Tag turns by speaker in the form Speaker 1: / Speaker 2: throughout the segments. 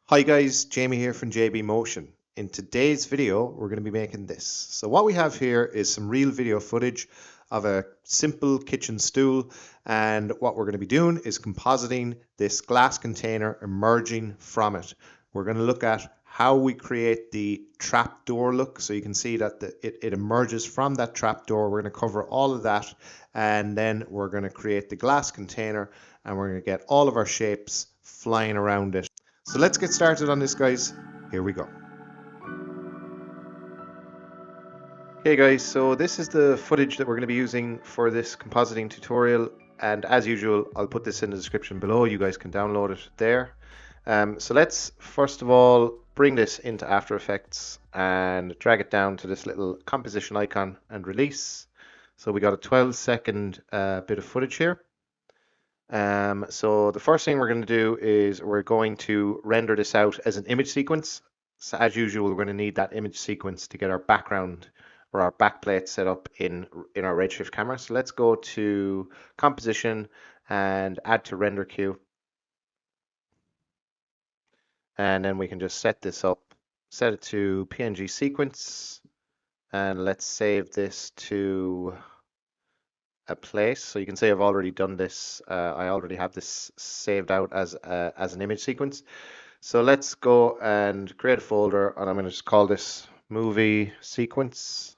Speaker 1: Hi guys, Jamie here from JB Motion. In today's video, we're going to be making this. So what we have here is some real video footage of a simple kitchen stool, and what we're going to be doing is compositing this glass container emerging from it. We're going to look at how we create the trapdoor look, so you can see that it emerges from that trapdoor. We're going to cover all of that, and then we're going to create the glass container, and we're going to get all of our shapes flying around it. So let's get started on this, guys. Here we go. Okay guys, so this is the footage that we're going to be using for this compositing tutorial, and as usual I'll put this in the description below. You guys can download it there. So let's first of all bring this into After Effects and drag it down to this little composition icon and release. So we got a 12-second bit of footage here. So the first thing we're going to do is we're going to render this out as an image sequence. So as usual, we're going to need that image sequence to get our background or our backplate set up in our Redshift camera. So let's go to Composition and add to render queue. And then we can just set this up, set it to PNG sequence, and let's save this to a place. So you can see I've already done this. I already have this saved out as an image sequence. So let's go and create a folder, and I'm going to just call this movie sequence.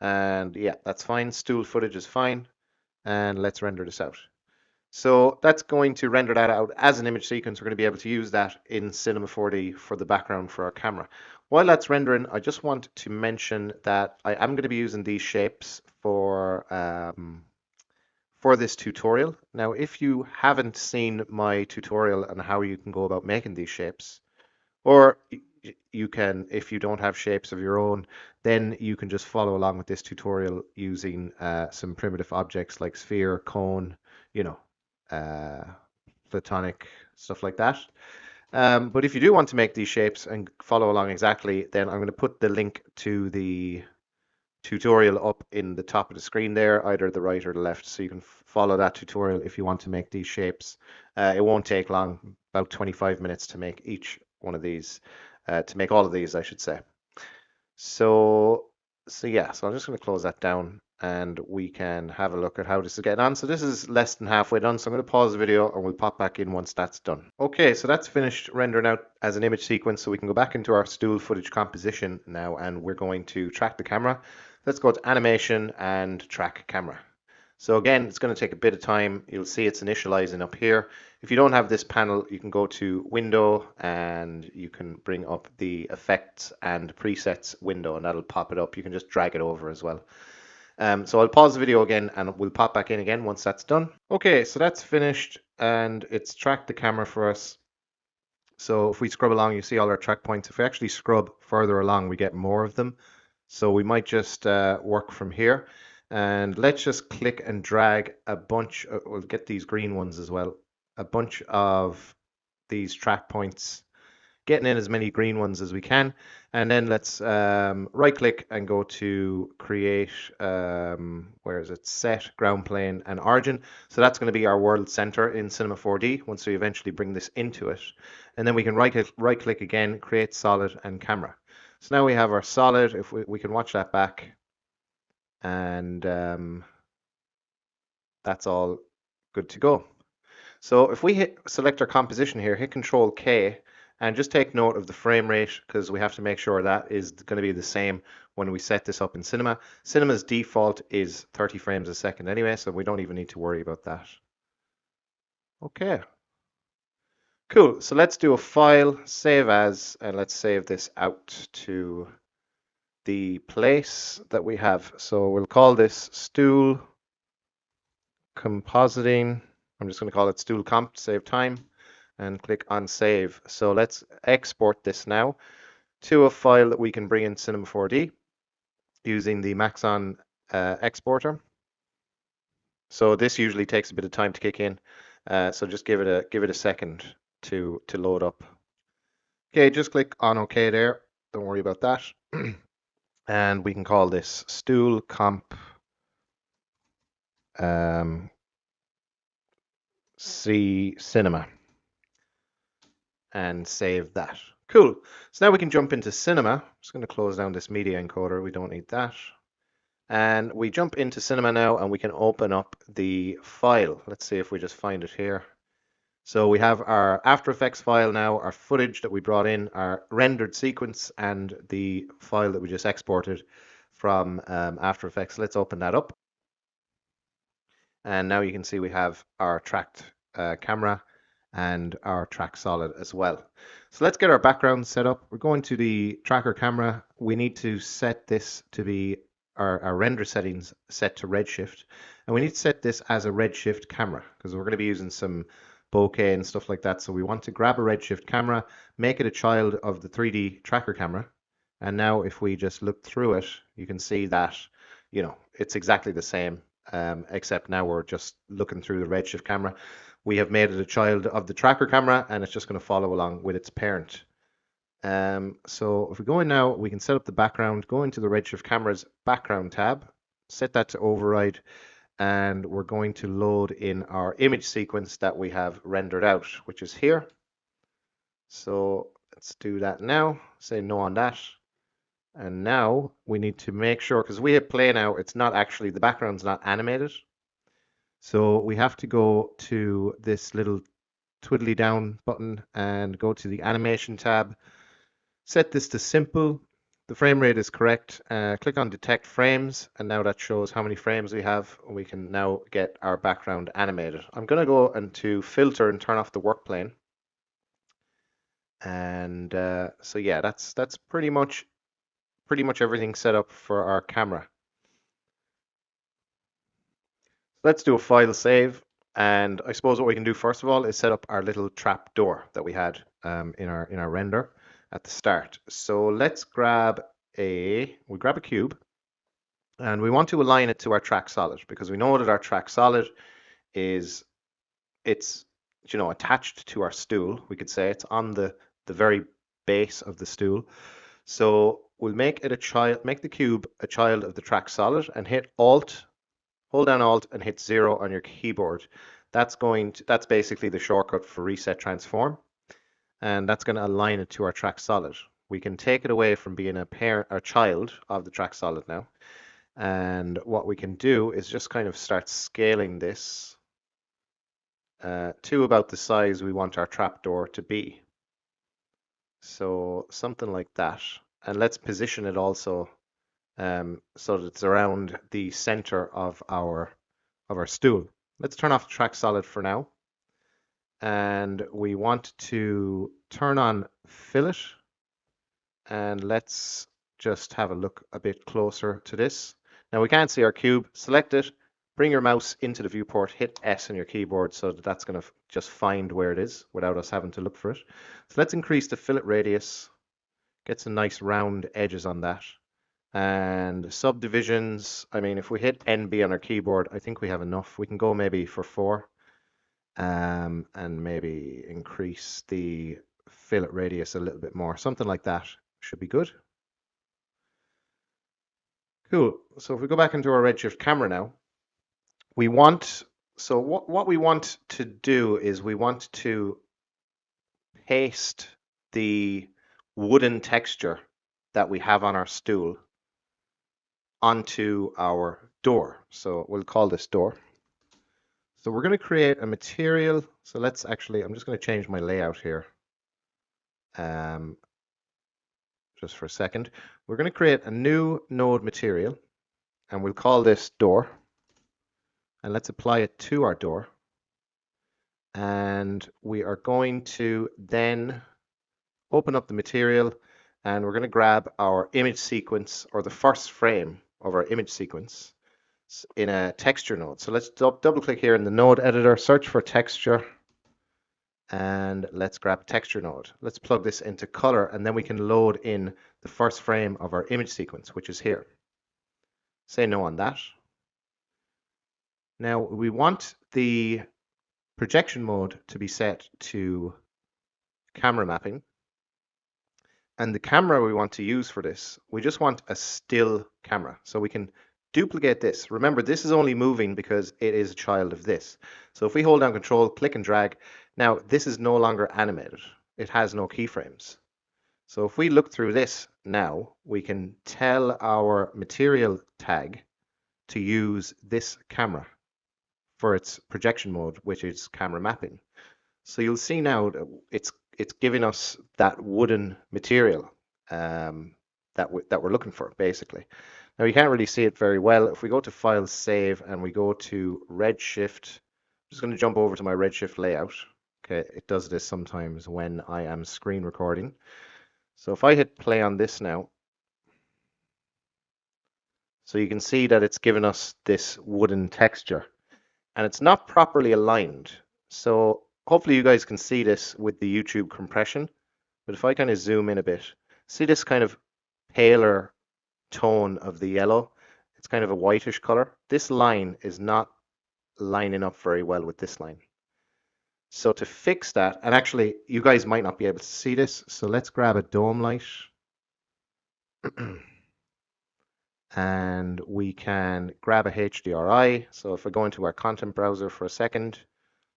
Speaker 1: And yeah, that's fine. Stool footage is fine. And let's render this out. So that's going to render that out as an image sequence. We're going to be able to use that in Cinema 4D for the background for our camera. While that's rendering, I just want to mention that I am going to be using these shapes for this tutorial. Now, if you haven't seen my tutorial on how you can go about making these shapes, or you can, if you don't have shapes of your own, then you can just follow along with this tutorial using some primitive objects like sphere, cone, platonic, stuff like that. But if you do want to make these shapes and follow along exactly, then I'm going to put the link to the tutorial up in the top of the screen there, either the right or the left, so you can follow that tutorial if you want to make these shapes. It won't take long, about 25 minutes to make each one of these, to make all of these, I should say. So yeah, so I'm just going to close that down and we can have a look at how this is getting on. So this is less than halfway done, so I'm going to pause the video and we'll pop back in once that's done. Okay, so that's finished rendering out as an image sequence, so we can go back into our stool footage composition now, and we're going to track the camera. Let's go to Animation and Track Camera. So again, it's going to take a bit of time. You'll see it's initializing up here. If you don't have this panel, you can go to Window and you can bring up the Effects and Presets window, and that'll pop it up. You can just drag it over as well. So I'll pause the video again and we'll pop back in again once that's done. Okay, so that's finished and it's tracked the camera for us. So if we scrub along, you see all our track points. If we actually scrub further along, we get more of them. So we might just work from here. And let's just click and drag a bunch, we'll get these green ones as well, a bunch of these track points, getting in as many green ones as we can. And then let's right click and go to create, where is it, set, ground plane and origin. So that's going to be our world center in Cinema 4D once we eventually bring this into it. And then we can right click again, create solid and camera. So now we have our solid. If we can watch that back, and that's all good to go. So if we select our composition here, hit Control K, and just take note of the frame rate, because we have to make sure that is going to be the same when we set this up in Cinema. Cinema's default is 30 frames a second anyway, so we don't even need to worry about that. Okay. Cool. So let's do a file, save as, and let's save this out to the place that we have. So we'll call this stool compositing. I'm just going to call it stool comp to save time, and click on save. So let's export this now to a file that we can bring in Cinema 4D using the Maxon exporter. So this usually takes a bit of time to kick in. So just give it a second to load up. Okay, just click on OK there. Don't worry about that. And we can call this stool comp C cinema. and save that. Cool. So now we can jump into Cinema. I'm just going to close down this media encoder. We don't need that. And we jump into Cinema now and we can open up the file. Let's see if we just find it here. So we have our After Effects file now, our footage that we brought in, our rendered sequence, and the file that we just exported from After Effects. Let's open that up. And now you can see we have our tracked camera and our track solid as well. So let's get our background set up. We're going to the tracker camera. We need to set this to be our render settings set to Redshift. And we need to set this as a Redshift camera because we're going to be using some bokeh and stuff like that. So we want to grab a Redshift camera, make it a child of the 3D tracker camera. And now if we just look through it, you can see that, you know, it's exactly the same. Except now we're just looking through the Redshift camera. We have made it a child of the tracker camera and it's just going to follow along with its parent. So if we go in now, we can set up the background, go into the Redshift camera's background tab, set that to override, and we're going to load in our image sequence that we have rendered out, which is here. So let's do that now, say no on that. And now we need to make sure, because we hit play now, it's not actually, the background's not animated. So we have to go to this little twiddly down button and go to the animation tab. Set this to simple. The frame rate is correct. Click on detect frames, and now that shows how many frames we have. We can now get our background animated. I'm going to go into filter and turn off the work plane. And so yeah, that's pretty much everything set up for our camera. Let's do a file save, and I suppose what we can do first of all is set up our little trapdoor that we had in our render at the start. So let's grab a cube, and we want to align it to our track solid because we know that our track solid it's attached to our stool. We could say it's on the very base of the stool. So we'll make the cube a child of the track solid and hit Alt, hold down Alt and hit 0 on your keyboard. That's basically the shortcut for reset transform, and that's going to align it to our track solid. We can take it away from being a child of the track solid now, and what we can do is just kind of start scaling this to about the size we want our trapdoor to be. So something like that. And let's position it also so that it's around the center of our stool. Let's turn off the track solid for now. And we want to turn on fillet. And let's just have a look a bit closer to this. Now we can't see our cube. Select it. Bring your mouse into the viewport, hit S on your keyboard so that that's going to just find where it is without us having to look for it. So let's increase the fillet radius, get some nice round edges on that. And subdivisions, I mean, if we hit NB on our keyboard, I think we have enough. We can go maybe for 4 and maybe increase the fillet radius a little bit more. Something like that should be good. Cool. So if we go back into our Redshift camera now, what we want to do is we want to paste the wooden texture that we have on our stool onto our door. So we'll call this door. So we're going to create a material. So I'm just going to change my layout here. Just for a second. We're going to create a new node material and we'll call this door. And let's apply it to our door. And we are going to then open up the material and we're going to grab our image sequence or the first frame of our image sequence in a texture node. So let's double click here in the node editor, search for texture, and let's grab texture node. Let's plug this into color and then we can load in the first frame of our image sequence, which is here. Say no on that. Now we want the projection mode to be set to camera mapping. And the camera we want to use for this, we just want a still camera. So we can duplicate this. Remember, this is only moving because it is a child of this. So if we hold down Control, click and drag, now this is no longer animated. it has no keyframes. So if we look through this now, we can tell our material tag to use this camera for its projection mode, which is camera mapping. So you'll see now that it's giving us that wooden material that we're looking for, basically. Now you can't really see it very well. If we go to File, Save, and we go to Redshift, I'm just going to jump over to my Redshift layout. Okay, it does this sometimes when I am screen recording. So if I hit play on this now, so you can see that it's given us this wooden texture, and it's not properly aligned. So hopefully you guys can see this with the YouTube compression. But if I kind of zoom in a bit, see this kind of paler tone of the yellow? It's kind of a whitish color. This line is not lining up very well with this line. So to fix that, and actually you guys might not be able to see this, so let's grab a dome light. And we can grab a HDRI. So if I go into our content browser for a second,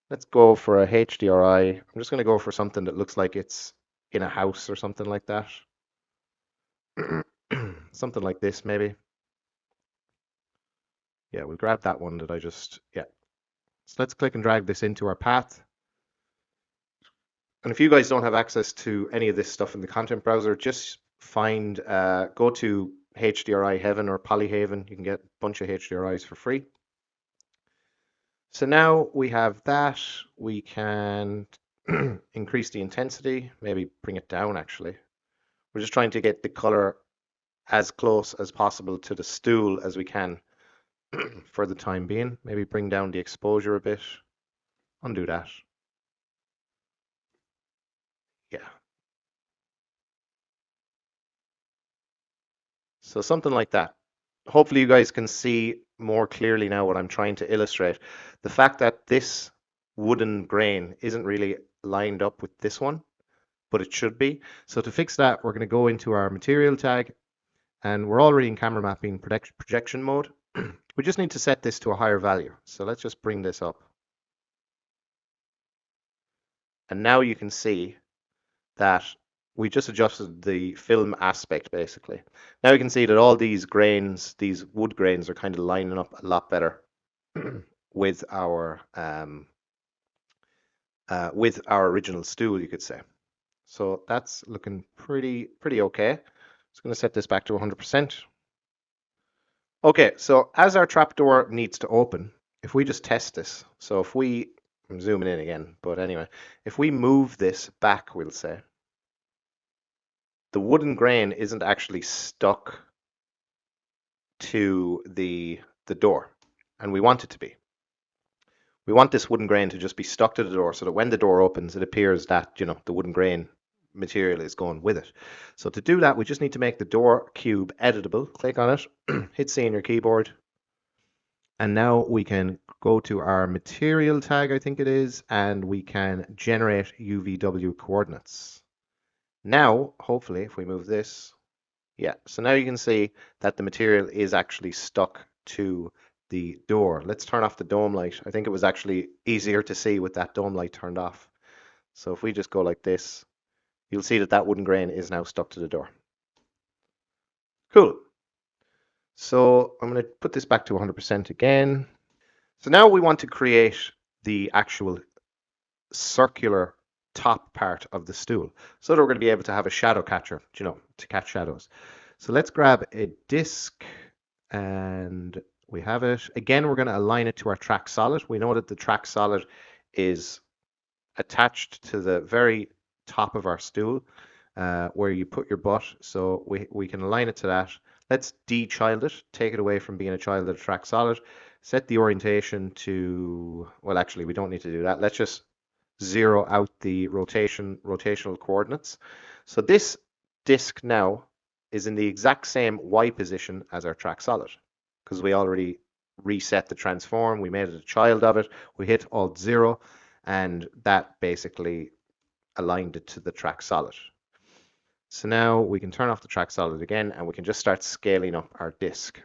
Speaker 1: let's go for a HDRI. I'm just going to go for something that looks like it's in a house or something like that. Something like this, maybe. Yeah, we'll grab that one that I just, yeah. So let's click and drag this into our path. And if you guys don't have access to any of this stuff in the content browser, just find, go to HDRI Heaven or Polyhaven. You can get a bunch of HDRIs for free. So now we have that. We can increase the intensity, maybe bring it down actually. We're just trying to get the color as close as possible to the stool as we can for the time being. Maybe bring down the exposure a bit. Undo that. Yeah. So something like that. Hopefully you guys can see more clearly now what I'm trying to illustrate. The fact that this wooden grain isn't really lined up with this one, but it should be. So to fix that, we're going to go into our material tag, and we're already in camera mapping projection mode. We just need to set this to a higher value. So let's just bring this up. And now you can see that we just adjusted the film aspect basically. Now you can see that all these grains, these wood grains, are kind of lining up a lot better with our original stool, you could say. So that's looking pretty okay. Just going to set this back to 100%. Okay, so as our trapdoor needs to open, if we just test this, so if we, I'm zooming in again, but anyway, if we move this back, we'll say, the wooden grain isn't actually stuck to the door, and we want it to be. We want this wooden grain to just be stuck to the door so that when the door opens, it appears that, you know, the wooden grain material is going with it. So to do that, we just need to make the door cube editable. Click on it, hit C on your keyboard, and now we can go to our material tag, I think it is, and we can generate UVW coordinates. Now, hopefully, if we move this, yeah, so now you can see that the material is actually stuck to the door. Let's turn off the dome light. I think it was actually easier to see with that dome light turned off. So if we just go like this, you'll see that that wooden grain is now stuck to the door. Cool. So I'm going to put this back to 100% again. So now we want to create the actual circular top part of the stool so that we're going to be able to have a shadow catcher, you know, to catch shadows. So let's grab a disk, and we have it. Again, we're going to align it to our track solid. We know that the track solid is attached to the very top of our stool where you put your butt. So we can align it to that. Let's de-child it, take it away from being a child of the track solid. Set the orientation to, well, actually, we don't need to do that. Let's just zero out the rotational coordinates. So this disk now is in the exact same Y position as our track solid because we already reset the transform. We made it a child of it. We hit Alt 0, and that basically aligned it to the track solid. So now we can turn off the track solid again, and we can just start scaling up our disk.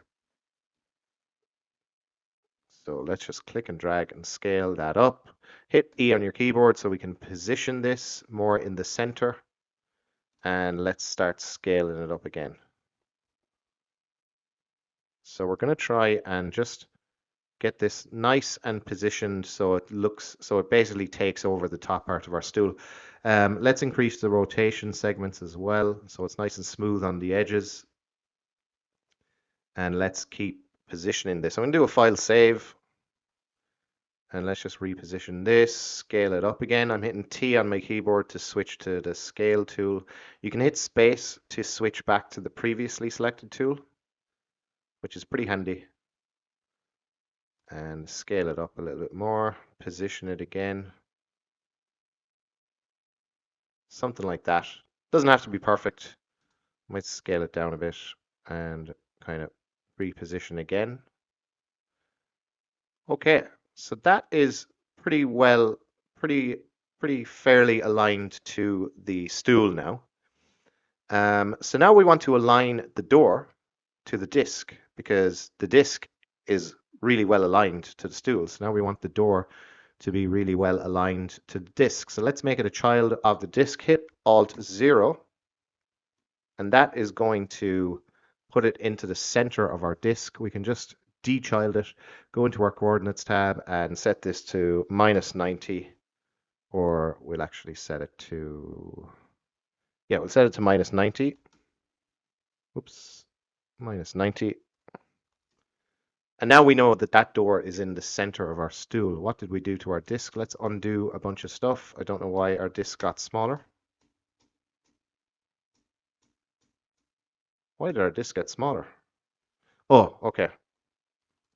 Speaker 1: So let's just click and drag and scale that up. Hit E on your keyboard so we can position this more in the center. And let's start scaling it up again. So we're going to try and just get this nice and positioned so it basically takes over the top part of our stool. Let's increase the rotation segments as well so it's nice and smooth on the edges. And let's keep positioning this. I'm going to do a file save. And let's just reposition this, scale it up again. I'm hitting T on my keyboard to switch to the scale tool. You can hit space to switch back to the previously selected tool, which is pretty handy. And scale it up a little bit more, position it again. Something like that. Doesn't have to be perfect. Might scale it down a bit and kind of reposition again. Okay, so that is pretty fairly aligned to the stool now. So now we want to align the door to the disc because the disc is really well aligned to the stool. So now we want the door to be really well aligned to the disc. So let's make it a child of the disc. Hit Alt 0, and that is going to put it into the center of our disc. We can just dechild it, go into our coordinates tab and set this to -90, or we'll actually set it to, yeah, we'll set it to -90. Oops, -90. And now we know that that door is in the center of our stool. What did we do to our disk? Let's undo a bunch of stuff. I don't know why our disk got smaller. Why did our disk get smaller? Oh, okay.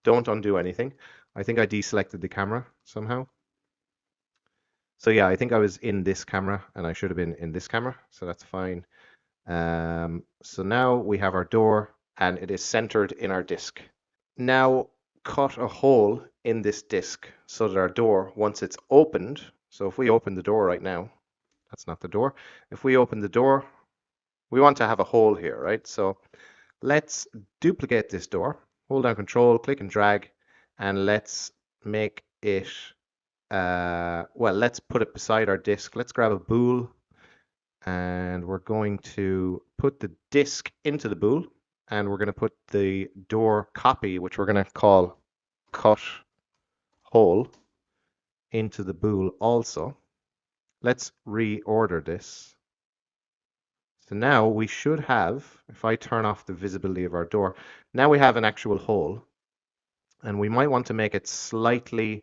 Speaker 1: Don't undo anything. I think I deselected the camera somehow. So yeah, I think I was in this camera and I should have been in this camera. So that's fine. So now we have our door and it is centered in our disk. Now cut a hole in this disk so that our door, once it's opened, so if we open the door right now, that's not the door. If we open the door, we want to have a hole here, right? So let's duplicate this door, hold down Control, click and drag, and let's make it, well, let's put it beside our disk. Let's grab a bool and we're going to put the disk into the bool. And we're going to put the door copy, which we're going to call cut hole, into the bool also. Let's reorder this. So now we should have, if I turn off the visibility of our door, now we have an actual hole. And we might want to make it slightly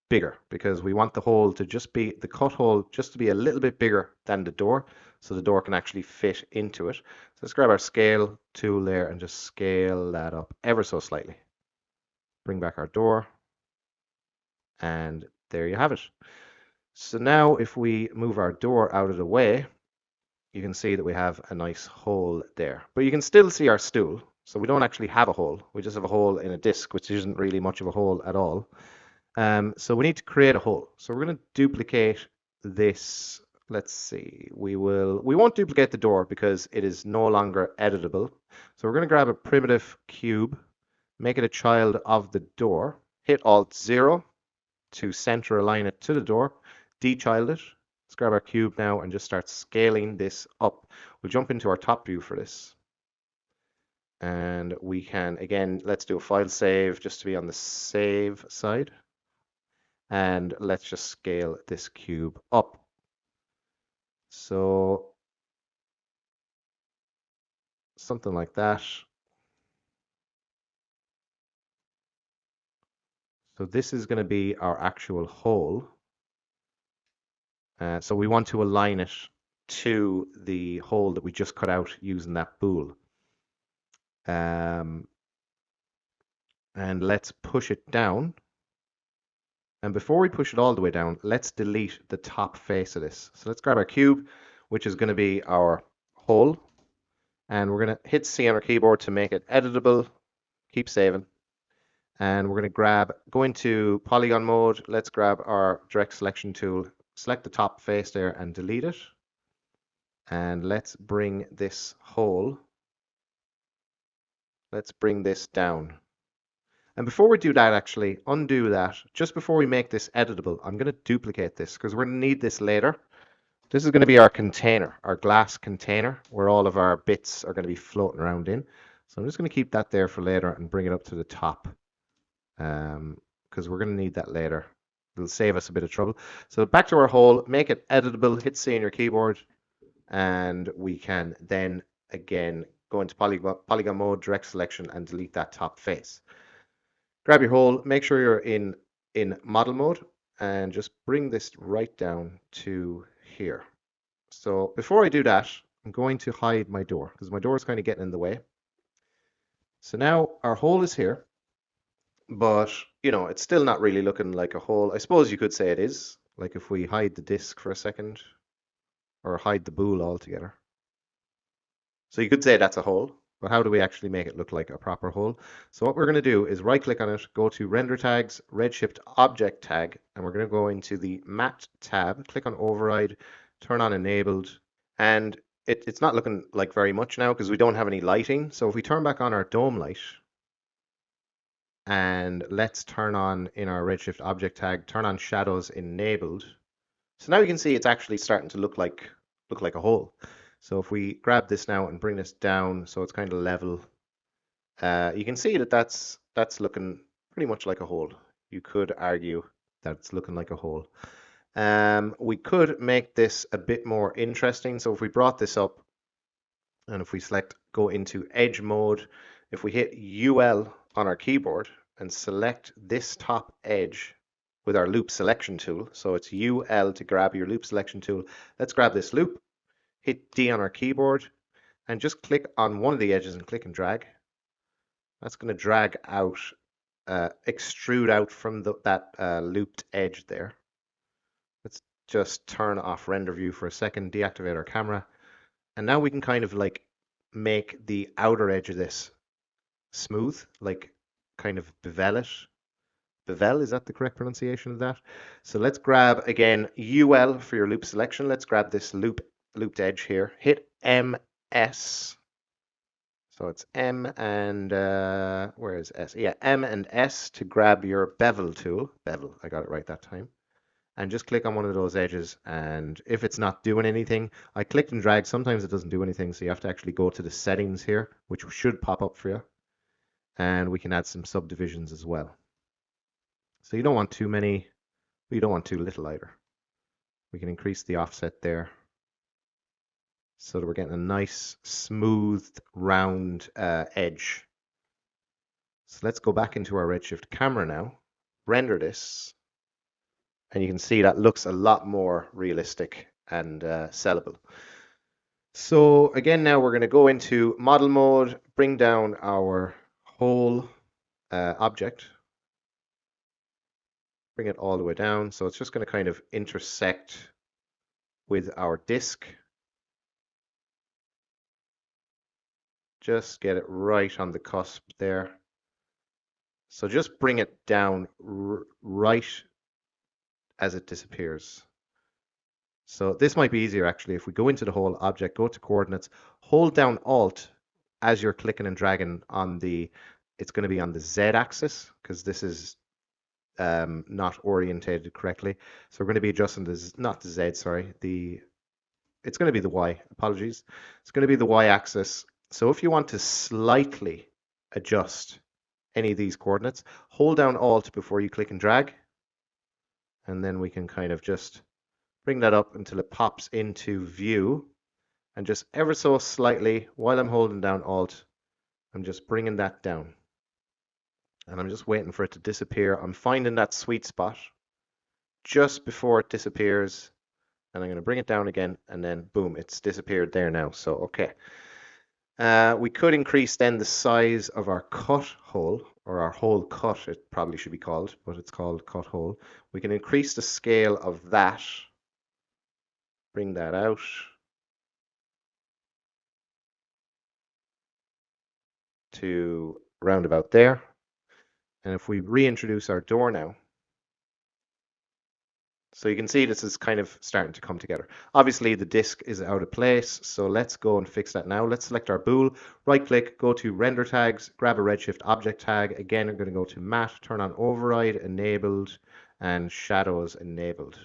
Speaker 1: bigger because we want the hole to just be, the cut hole just to be a little bit bigger than the door so the door can actually fit into it. So let's grab our scale tool there and just scale that up ever so slightly. Bring back our door and there you have it. So now if we move our door out of the way, you can see that we have a nice hole there. But you can still see our stool. So we don't actually have a hole. We just have a hole in a disc, which isn't really much of a hole at all. So we need to create a hole. So we're going to duplicate this. Let's see. We won't duplicate the door because it is no longer editable. So we're going to grab a primitive cube, make it a child of the door, hit Alt 0 to center align it to the door, dechild it. Let's grab our cube now and just start scaling this up. We'll jump into our top view for this. And we can, again, let's do a file save just to be on the save side. And let's just scale this cube up. So something like that. So this is going to be our actual hole. So we want to align it to the hole that we just cut out using that bool. And let's push it down. And before we push it all the way down, let's delete the top face of this. So let's grab our cube, which is going to be our hole. And we're going to hit C on our keyboard to make it editable. Keep saving. And we're going to go into polygon mode. Let's grab our direct selection tool, select the top face there and delete it. And let's bring this hole, let's bring this down. And before we do that, actually, undo that. Just before we make this editable, I'm going to duplicate this because we're going to need this later. This is going to be our container, our glass container, where all of our bits are going to be floating around in. So I'm just going to keep that there for later and bring it up to the top because we're going to need that later. It'll save us a bit of trouble. So back to our hole, make it editable, hit C on your keyboard, and we can then again go into polygon mode, direct selection, and delete that top face. Grab your hole, make sure you're in model mode, and just bring this right down to here. So before I do that, I'm going to hide my door because my door is kind of getting in the way. So now our hole is here, but you know, it's still not really looking like a hole. I suppose you could say it is, like if we hide the disk for a second or hide the bool altogether. So you could say that's a hole, but how do we actually make it look like a proper hole? So what we're going to do is right click on it, go to render tags, Redshift object tag, and we're going to go into the matte tab, click on override, turn on enabled, and it's not looking like very much now because we don't have any lighting. So if we turn back on our dome light, and let's turn on in our Redshift object tag, turn on shadows enabled. So now you can see it's actually starting to look like a hole. So if we grab this now and bring this down so it's kind of level, you can see that that's looking pretty much like a hole. You could argue that it's looking like a hole. We could make this a bit more interesting. So if we brought this up and if we select go into edge mode, if we hit UL on our keyboard and select this top edge with our loop selection tool, so it's UL to grab your loop selection tool. Let's grab this loop, hit D on our keyboard, and just click on one of the edges and click and drag. That's going to drag out, extrude out from that looped edge there. Let's just turn off render view for a second, deactivate our camera, and now we can kind of like make the outer edge of this smooth, like kind of bevel it. Bevel, is that the correct pronunciation of that? So let's grab again UL for your loop selection. Let's grab this looped edge here. Hit MS. So it's M and where is S? Yeah, M and S to grab your bevel tool. Bevel, I got it right that time. And just click on one of those edges. And if it's not doing anything, I clicked and dragged. Sometimes it doesn't do anything, so you have to actually go to the settings here, which should pop up for you. And we can add some subdivisions as well. So you don't want too many, but you don't want too little either. We can increase the offset there so that we're getting a nice, smooth, round edge. So let's go back into our Redshift camera now, render this, and you can see that looks a lot more realistic and sellable. So again, now we're going to go into model mode, bring down our whole object, bring it all the way down. So it's just going to kind of intersect with our disk. Just get it right on the cusp there. So just bring it down right as it disappears. So this might be easier actually. If we go into the whole object, go to coordinates, hold down Alt as you're clicking and dragging on the, it's going to be on the Z axis because this is not orientated correctly. So we're going to be adjusting this, not the Z, sorry, it's going to be the Y, apologies. It's going to be the Y axis. So if you want to slightly adjust any of these coordinates, hold down Alt before you click and drag. And then we can kind of just bring that up until it pops into view. And just ever so slightly, while I'm holding down Alt, I'm just bringing that down. And I'm just waiting for it to disappear. I'm finding that sweet spot just before it disappears. And I'm going to bring it down again, and then boom, it's disappeared there now. So, okay. We could increase then the size of our cut hole, or our hole cut, it probably should be called, but it's called cut hole. We can increase the scale of that, bring that out. To round about there. And if we reintroduce our door now, So you can see this is kind of starting to come together. Obviously the disk is out of place, so let's go and fix that now. Let's select our bool, right click, go to render tags, grab a Redshift object tag. Again, I'm going to go to matte, turn on override enabled and shadows enabled.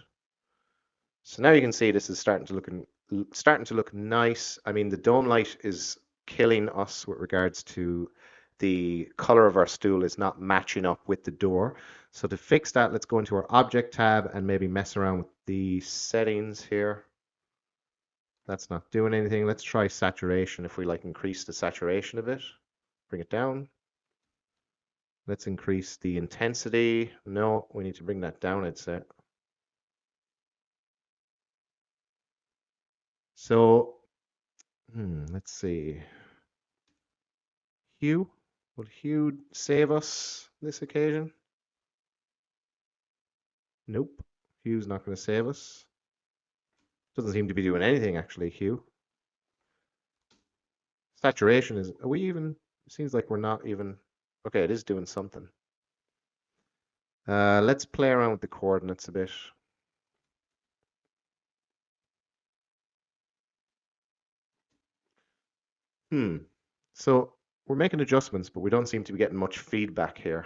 Speaker 1: So now you can see this is starting to look nice. I mean, the dome light is killing us with regards to the color of our stool is not matching up with the door. So to fix that, let's go into our object tab and maybe mess around with the settings here. That's not doing anything. Let's try saturation. If we like increase the saturation a bit, bring it down. Let's increase the intensity. No, we need to bring that down, I'd say. So, let's see. Hue. Will Hue save us this occasion? Nope. Hue's not going to save us. Doesn't seem to be doing anything actually, Hue. Saturation is, are we even? It seems like we're not even. Okay, it is doing something. Let's play around with the coordinates a bit. So we're making adjustments, but we don't seem to be getting much feedback here.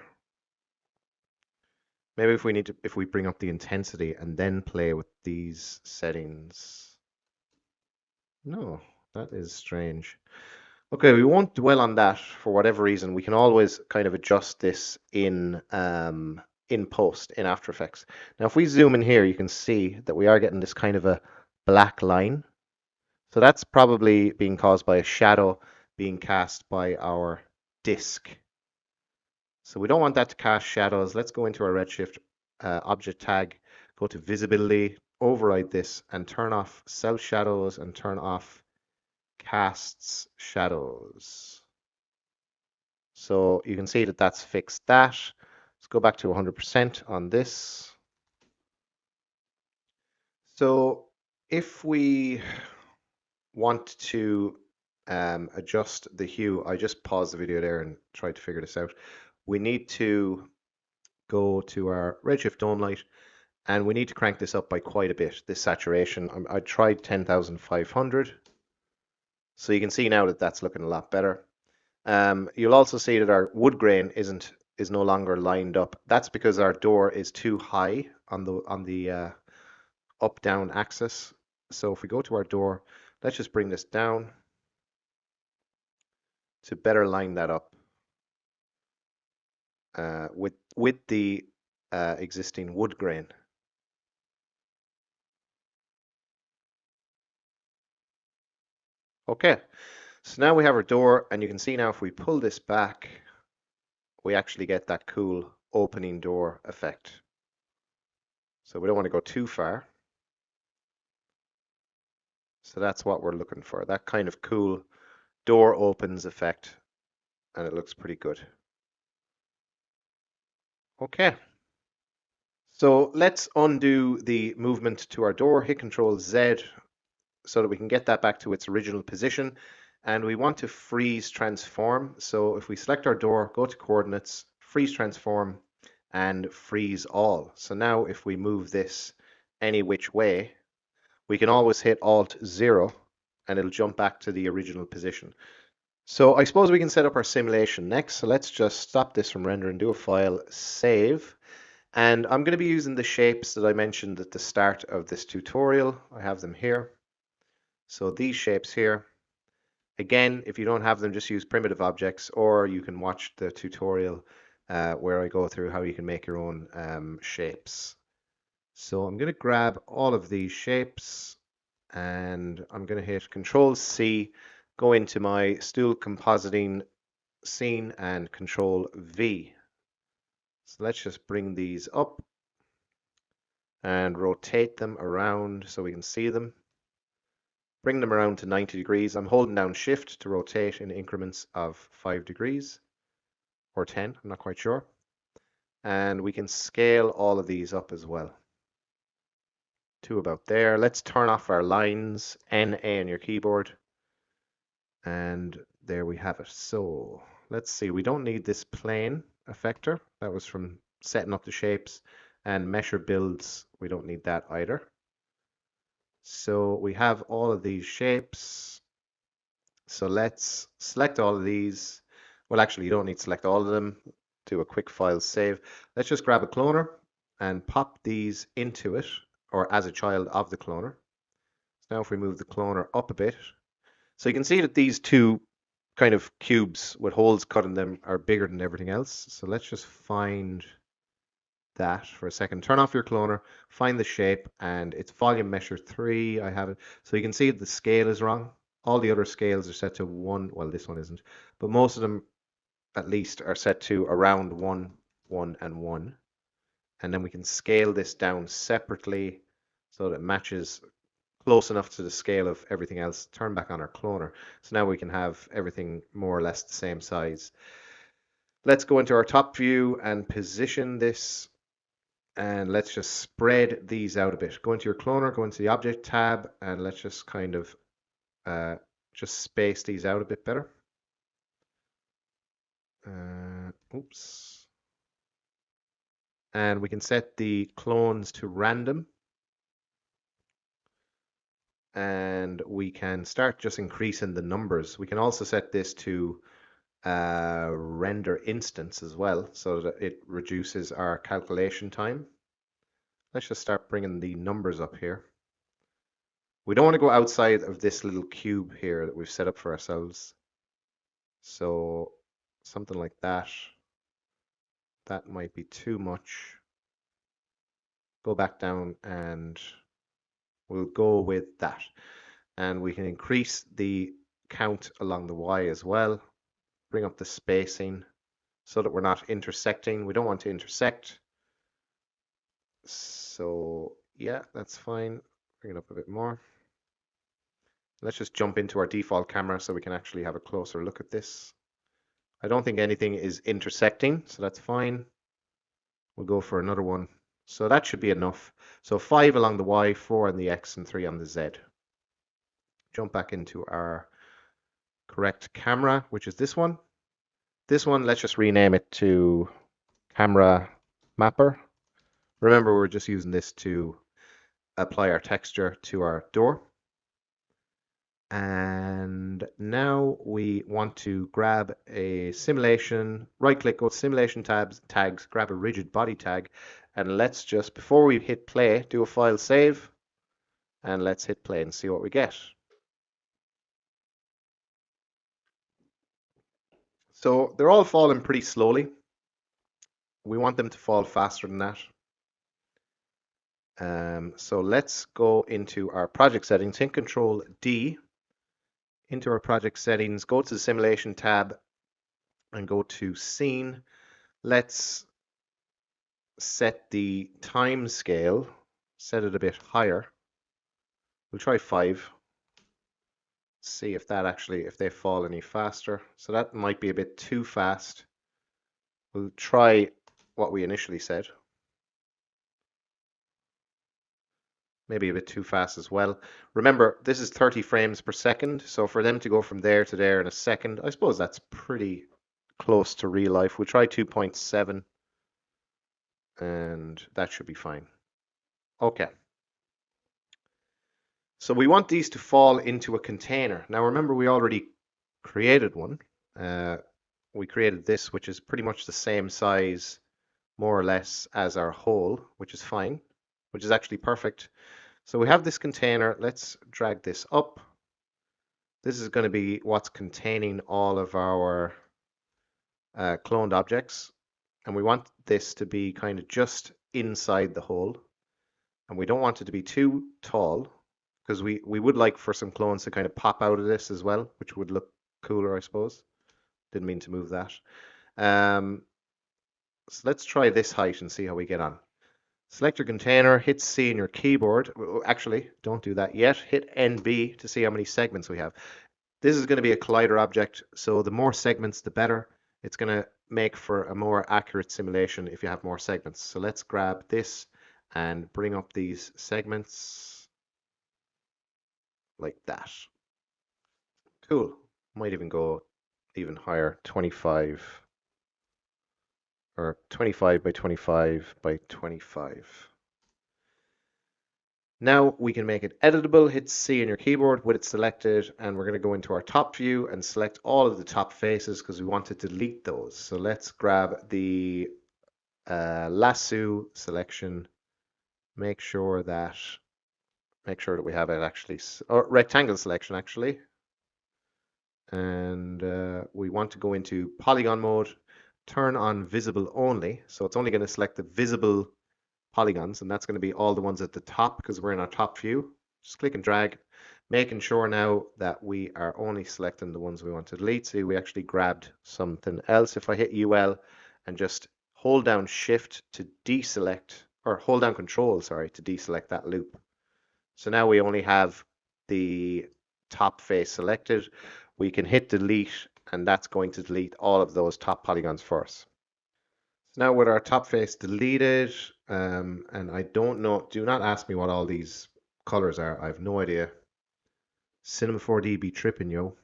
Speaker 1: Maybe if we bring up the intensity and then play with these settings. No, that is strange. Okay, we won't dwell on that for whatever reason. We can always kind of adjust this in post in After Effects. Now, if we zoom in here, you can see that we are getting this kind of a black line. So that's probably being caused by a shadow being cast by our disk. So we don't want that to cast shadows. Let's go into our Redshift object tag, go to visibility, override this, and turn off self shadows and turn off casts shadows. So you can see that that's fixed that. Let's go back to 100% on this. So if we want to adjust the hue, I just paused the video there and tried to figure this out. We need to go to our Redshift dome light and we need to crank this up by quite a bit, this saturation. I tried 10,500. So you can see now that that's looking a lot better. You'll also see that our wood grain is no longer lined up. That's because our door is too high on the up down axis. So if we go to our door, let's just bring this down to better line that up with the existing wood grain. Okay, so now we have our door, and you can see now if we pull this back, we actually get that cool opening door effect. So we don't want to go too far. So that's what we're looking for, that kind of cool door opens effect, and it looks pretty good. Okay. So let's undo the movement to our door, hit Control Z so that we can get that back to its original position. And we want to freeze transform. So if we select our door, go to coordinates, freeze transform, and freeze all. So now if we move this any which way, we can always hit Alt 0 and it'll jump back to the original position. So I suppose we can set up our simulation next. So let's just stop this from rendering, do a file, save. And I'm going to be using the shapes that I mentioned at the start of this tutorial. I have them here. So these shapes here. Again, if you don't have them, just use primitive objects, or you can watch the tutorial where I go through how you can make your own shapes. So I'm going to grab all of these shapes and I'm going to hit Control C, go into my stool compositing scene and Control V. So let's just bring these up and rotate them around so we can see them. Bring them around to 90 degrees. I'm holding down Shift to rotate in increments of 5 degrees or 10, I'm not quite sure. And we can scale all of these up as well to about there. Let's turn off our lines, NA on your keyboard. And there we have it. So let's see, we don't need this plane effector. That was from setting up the shapes. and measure builds, we don't need that either. So we have all of these shapes. So let's select all of these. Well, actually, you don't need to select all of them. Do a quick file save. Let's just grab a cloner and pop these into it, or as a child of the cloner. So now if we move the cloner up a bit, so you can see that these two kind of cubes with holes cut in them are bigger than everything else. So let's just find that for a second. Turn off your cloner, find the shape, and it's volume measure 3. I have it. So you can see the scale is wrong. All the other scales are set to 1. Well, this one isn't, but most of them at least are set to around 1, 1, and 1. And then we can scale this down separately so that it matches close enough to the scale of everything else. Turn back on our cloner. So now we can have everything more or less the same size. Let's go into our top view and position this. And let's just spread these out a bit. Go into your cloner, go into the object tab, and let's just kind of just space these out a bit better. Oops. And we can set the clones to random. And we can start just increasing the numbers. We can also set this to render instance as well, so that it reduces our calculation time. Let's just start bringing the numbers up here. We don't want to go outside of this little cube here that we've set up for ourselves. So something like that. That might be too much. Go back down and we'll go with that. And we can increase the count along the Y as well. Bring up the spacing so that we're not intersecting. We don't want to intersect. So yeah, that's fine. Bring it up a bit more. Let's just jump into our default camera so we can actually have a closer look at this. I don't think anything is intersecting, so that's fine. We'll go for another one. So that should be enough. So 5 along the Y, 4 on the X, and 3 on the Z. Jump back into our correct camera, which is this one. This one, let's just rename it to Camera Mapper. Remember, we're just using this to apply our texture to our door. And now we want to grab a simulation, right click, go to simulation tags, grab a rigid body tag, and let's just, before we hit play, do a file save, and let's hit play and see what we get. So they're all falling pretty slowly. We want them to fall faster than that. So let's go into our project settings, hit Control D, into our project settings, go to the simulation tab and go to scene. Let's set the time scale, set it a bit higher. We'll try 5. See if that actually, if they fall any faster. So that might be a bit too fast. We'll try what we initially said. Maybe a bit too fast as well. Remember, this is 30 frames per second. So for them to go from there to there in a second, I suppose that's pretty close to real life. We'll try 2.7 and that should be fine. Okay. So we want these to fall into a container. Now remember, we already created one. We created this, which is pretty much the same size, more or less, as our hole, which is fine, which is actually perfect. So we have this container. Let's drag this up. This is going to be what's containing all of our cloned objects. And we want this to be kind of just inside the hole. And we don't want it to be too tall, because we would like for some clones to kind of pop out of this as well, which would look cooler, I suppose. Didn't mean to move that. So let's try this height and see how we get on. Select your container, hit C on your keyboard. Actually, don't do that yet. Hit NB to see how many segments we have. This is going to be a collider object, so the more segments, the better. It's going to make for a more accurate simulation if you have more segments. So let's grab this and bring up these segments like that. Cool. Might even go even higher, 25 or 25 by 25 by 25. Now we can make it editable. Hit C on your keyboard with it selected, and we're going to go into our top view and select all of the top faces because we want to delete those. So let's grab the lasso selection. Make sure that we have it actually, or rectangle selection actually, and we want to go into polygon mode. Turn on visible only, so it's only going to select the visible polygons, and that's going to be all the ones at the top because we're in our top view. Just click and drag, making sure now that we are only selecting the ones we want to delete. See, we actually grabbed something else. If I hit UL and just hold down Shift to deselect, or hold down Control, sorry, to deselect that loop. So now we only have the top face selected. We can hit delete, and that's going to delete all of those top polygons for us. So now with our top face deleted, and I don't know, do not ask me what all these colors are. I have no idea. Cinema 4D be tripping, yo.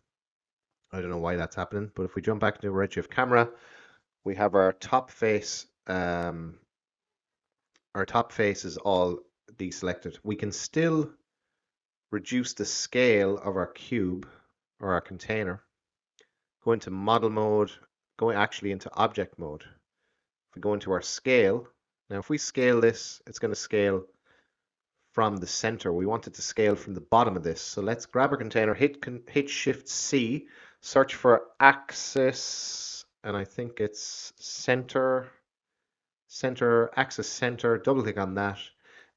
Speaker 1: I don't know why that's happening, but if we jump back to the Redshift camera, we have our top face. Our top face is all deselected. We can still reduce the scale of our cube or our container. Go into model mode, going actually into object mode. If we go into our scale, now if we scale this, it's going to scale from the center. We want it to scale from the bottom of this. So let's grab our container, hit Shift C, search for axis, and I think it's center, axis center, double click on that,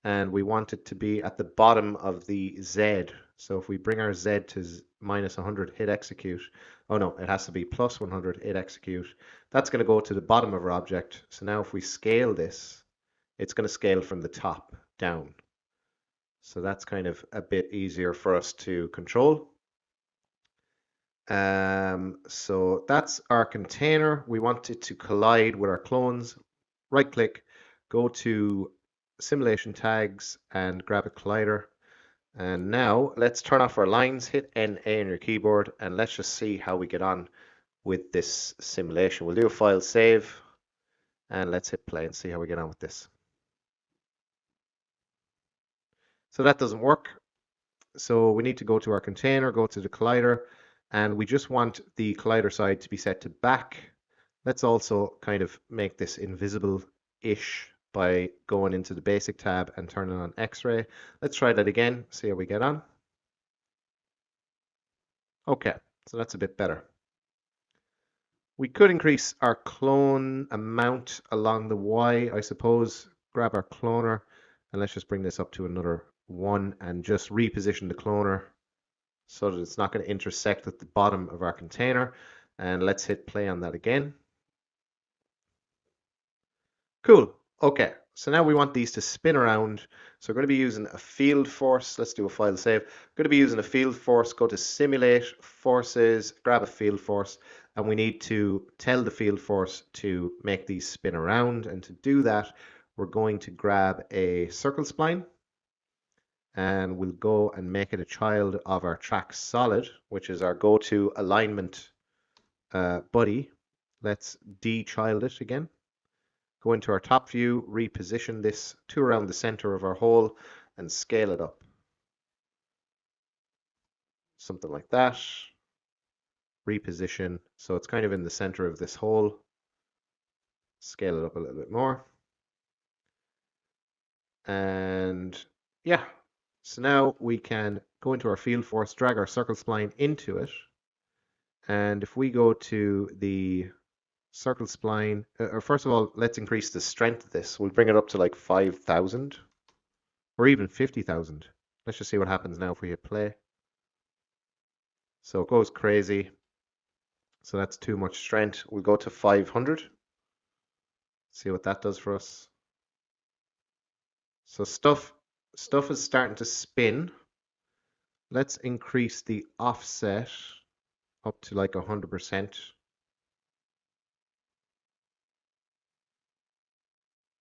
Speaker 1: and we want it to be at the bottom of the Z. So if we bring our Z to minus 100, hit execute. Oh no, it has to be plus 100, hit execute. That's going to go to the bottom of our object. So now if we scale this, it's going to scale from the top down. So that's kind of a bit easier for us to control. So that's our container. We want it to collide with our clones. Right click, go to simulation tags and grab a collider. And now let's turn off our lines, hit NA on your keyboard, and let's just see how we get on with this simulation. We'll do a file save, and let's hit play and see how we get on with this. So that doesn't work. So we need to go to our container, go to the collider, and we just want the collider side to be set to back. Let's also kind of make this invisible-ish by going into the basic tab and turning on X-ray. Let's try that again, see how we get on. Okay, so that's a bit better. We could increase our clone amount along the Y, I suppose. Grab our cloner, and let's just bring this up to another 1 and just reposition the cloner so that it's not going to intersect at the bottom of our container. And let's hit play on that again. Cool. Okay, so now we want these to spin around. So we're going to be using a field force. Let's do a file save. We're going to be using a field force. Go to simulate forces, grab a field force, and we need to tell the field force to make these spin around. And to do that, we're going to grab a circle spline, and we'll go and make it a child of our track solid, which is our go-to alignment buddy. Let's de-child it again. Go into our top view, reposition this to around the center of our hole, and scale it up. Something like that. Reposition, so it's kind of in the center of this hole. Scale it up a little bit more. And yeah, so now we can go into our field force, drag our circle spline into it. And if we go to the circle spline, or first of all, let's increase the strength of this. We'll bring it up to like 5,000 or even 50,000. Let's just see what happens now if we hit play. So it goes crazy. So that's too much strength. We'll go to 500. See what that does for us. So stuff is starting to spin. Let's increase the offset up to like 100%.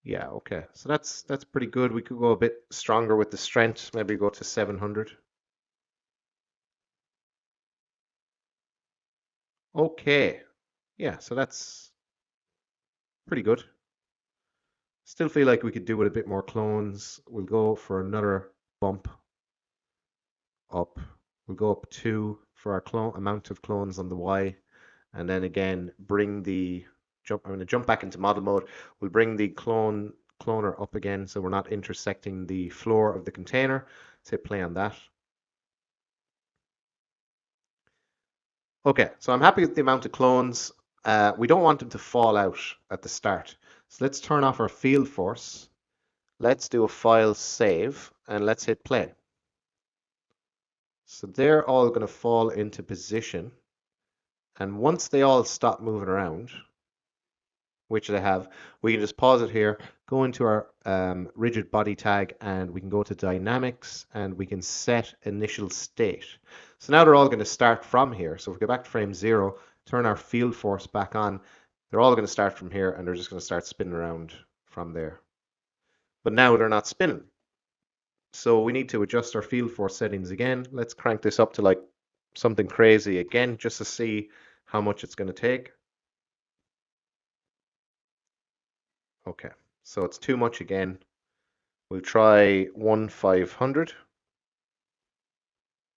Speaker 1: Yeah, okay. So that's pretty good. We could go a bit stronger with the strength. Maybe go to 700. Okay. Yeah, so that's Pretty good. Still feel like we could do with a bit more clones. We'll go for another bump up. We'll go up 2 for our clone amount of clones on the Y, and then again bring the jump. I'm going to jump back into model mode. We'll bring the cloner up again so we're not intersecting the floor of the container. Let's hit play on that. Okay, so I'm happy with the amount of clones. We don't want them to fall out at the start. So let's turn off our field force. Let's do a file save and let's hit play. So they're all going to fall into position. And once they all stop moving around, which they have, we can just pause it here, go into our rigid body tag, and we can go to dynamics and we can set initial state. So now they're all going to start from here. So if we go back to frame 0, turn our field force back on, they're all going to start from here and they're just going to start spinning around from there. But now they're not spinning. So we need to adjust our field force settings again. Let's crank this up to like something crazy again, just to see how much it's going to take. Okay, so it's too much again. We'll try 1/500.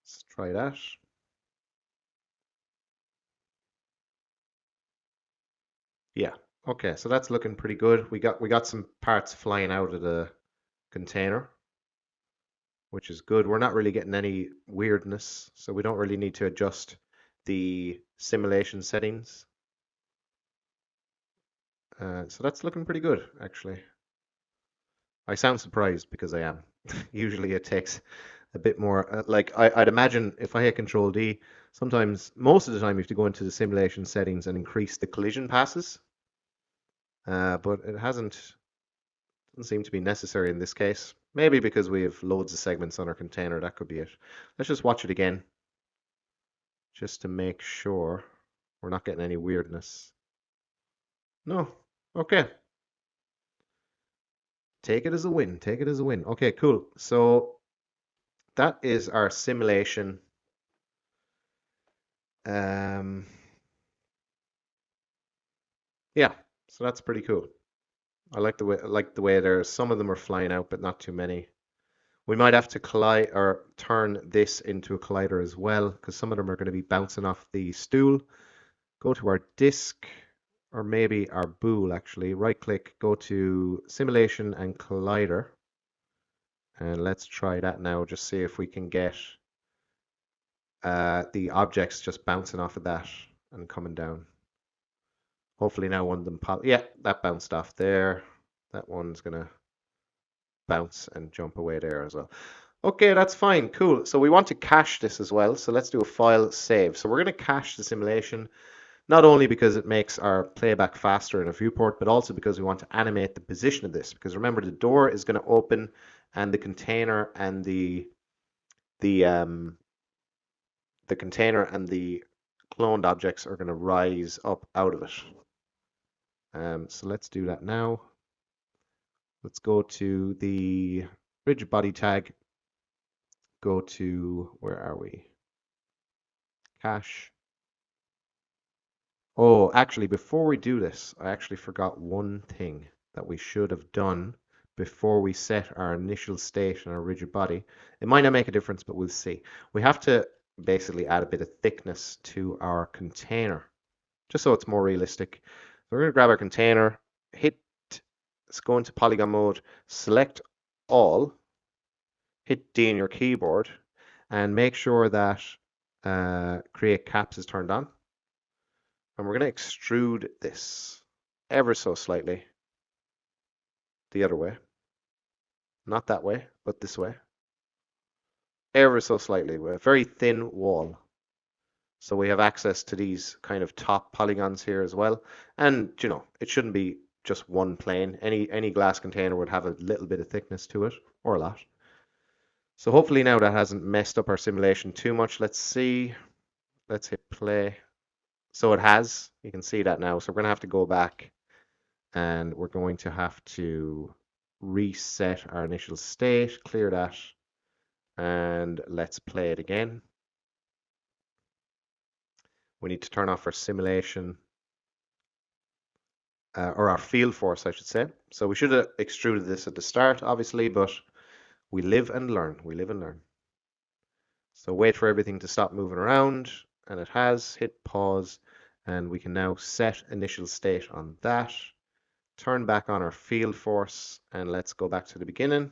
Speaker 1: Let's try that. Yeah, okay, so that's looking pretty good. We got some parts flying out of the container, which is good. We're not really getting any weirdness, so we don't really need to adjust the simulation settings. So that's looking pretty good, actually. I sound surprised because I am. Usually it takes a bit more. Like I'd imagine if I hit Control D, sometimes, most of the time, you have to go into the simulation settings and increase the collision passes. But it doesn't seem to be necessary in this case. Maybe because we have loads of segments on our container, that could be it. Let's just watch it again, just to make sure we're not getting any weirdness. No. Okay. Take it as a win. Take it as a win. Okay, cool. So that is our simulation. Yeah, so that's pretty cool. I like the way there's some of them are flying out, but not too many. We might have to collide or turn this into a collider as well, because some of them are going to be bouncing off the stool. Go to our disk, or maybe our bool actually. Right click, go to simulation and collider. And let's try that now, just see if we can get the objects just bouncing off of that and coming down. Hopefully now one of them pop. Yeah, that bounced off there. That one's gonna bounce and jump away there as well. Okay, that's fine. Cool. So we want to cache this as well. So let's do a file save. So we're going to cache the simulation, not only because it makes our playback faster in a viewport, but also because we want to animate the position of this. Because remember, the door is going to open, and the container and the container and the cloned objects are going to rise up out of it. So let's do that now. Let's go to the rigid body tag. Go to, where are we? Cache. Oh, actually, before we do this, I actually forgot one thing that we should have done before we set our initial state in our rigid body. It might not make a difference, but we'll see. We have to basically add a bit of thickness to our container, just so it's more realistic. So we're going to grab our container, let's go into polygon mode, select all, hit D on your keyboard, and make sure that create caps is turned on. And we're going to extrude this ever so slightly the other way. Not that way, but this way. Ever so slightly, with a very thin wall. So we have access to these kind of top polygons here as well. And, you know, it shouldn't be just one plane. Any glass container would have a little bit of thickness to it, or a lot. So hopefully now that hasn't messed up our simulation too much. Let's see. Let's hit play. So it has. You can see that now. So we're going to have to go back, and we're going to have to reset our initial state, clear that, and let's play it again. We need to turn off our simulation. or our field force, I should say. So we should have extruded this at the start, obviously, but we live and learn. We live and learn. So wait for everything to stop moving around, and it has. Hit pause, and we can now set initial state on that. Turn back on our field force, and let's go back to the beginning.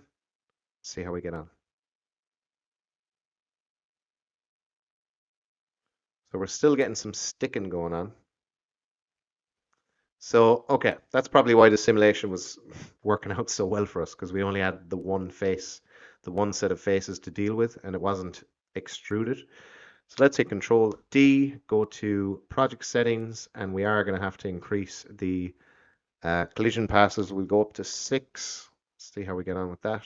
Speaker 1: See how we get on. So we're still getting some sticking going on. So, okay, that's probably why the simulation was working out so well for us, because we only had the one face, the one set of faces to deal with, and it wasn't extruded. So let's hit Control D, go to Project Settings, and we are going to have to increase the collision passes. We'll go up to 6. See how we get on with that.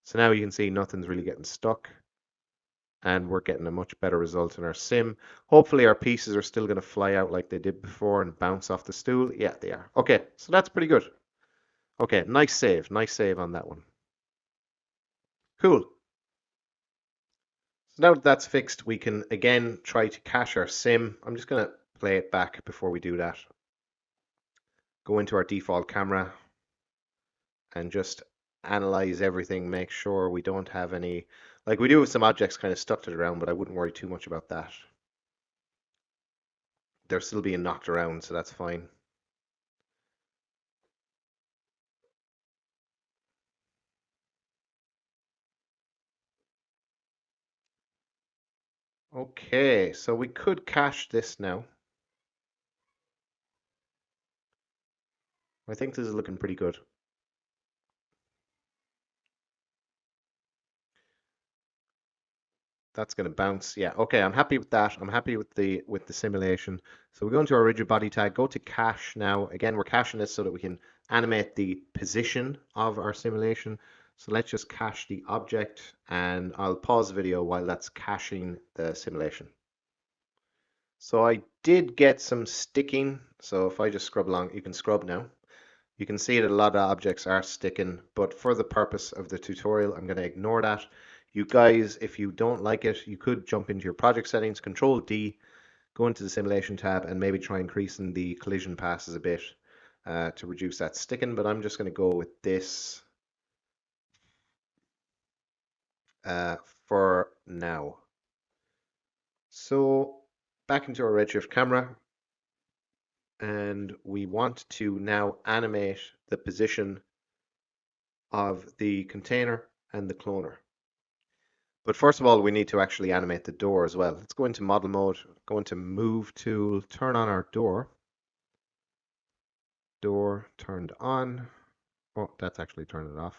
Speaker 1: So now you can see nothing's really getting stuck, and we're getting a much better result in our sim. Hopefully our pieces are still going to fly out like they did before and bounce off the stool. Yeah, they are. Okay, so that's pretty good. Okay, nice save on that one. Cool. So now that that's fixed, we can again try to cache our sim. I'm just going to play it back before we do that. Go into our default camera and just analyze everything, make sure we don't have any, like we do have some objects kind of stuck to the ground, but I wouldn't worry too much about that. They're still being knocked around, so that's fine. Okay, so we could cache this now. I think this is looking pretty good. That's going to bounce. Yeah, okay, I'm happy with that. I'm happy with the simulation. So we go into our rigid body tag, go to cache now. Again, we're caching this so that we can animate the position of our simulation. So let's just cache the object, and I'll pause the video while that's caching the simulation. So I did get some sticking. So if I just scrub along, you can scrub now. You can see that a lot of objects are sticking, but for the purpose of the tutorial, I'm going to ignore that. You guys, if you don't like it, you could jump into your project settings, Control D, go into the simulation tab, and maybe try increasing the collision passes a bit to reduce that sticking. But I'm just going to go with this for now. So back into our Redshift camera, and we want to now animate the position of the container and the cloner. But first of all, we need to actually animate the door as well. Let's go into model mode, go into move tool, turn on our door. Door turned on. Oh, that's actually turned it off.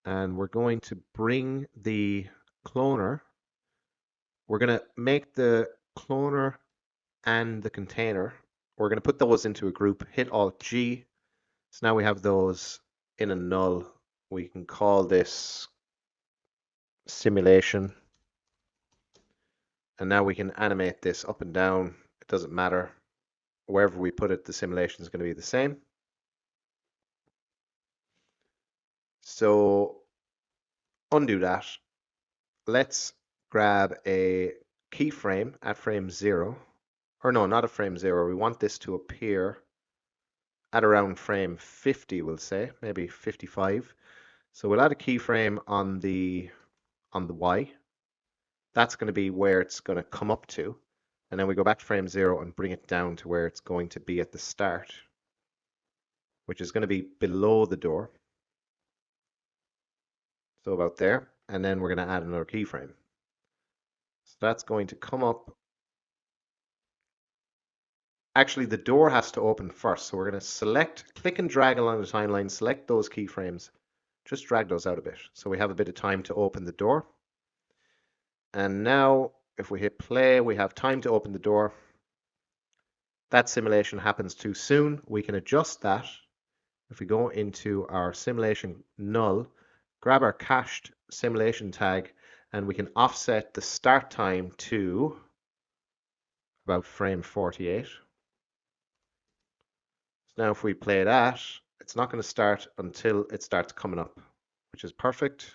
Speaker 1: And we're going to bring the cloner. We're going to make the cloner and the container. We're going to put those into a group, hit Alt G. So now we have those in a null. We can call this simulation. And now we can animate this up and down. It doesn't matter. Wherever we put it, the simulation is going to be the same. So undo that. Let's grab a keyframe at frame 0. Or no, not at frame 0. We want this to appear at around frame 50, we'll say, maybe 55. So we'll add a keyframe on the Y. That's going to be where it's going to come up to. And then we go back to frame 0 and bring it down to where it's going to be at the start, which is going to be below the door. So about there. And then we're going to add another keyframe. So that's going to come up. Actually, the door has to open first. So we're going to select, click and drag along the timeline, select those keyframes. Just drag those out a bit. So we have a bit of time to open the door. And now if we hit play, we have time to open the door. That simulation happens too soon. We can adjust that. If we go into our simulation null, grab our cached simulation tag, and we can offset the start time to about frame 48. So now if we play that, it's not going to start until it starts coming up, which is perfect.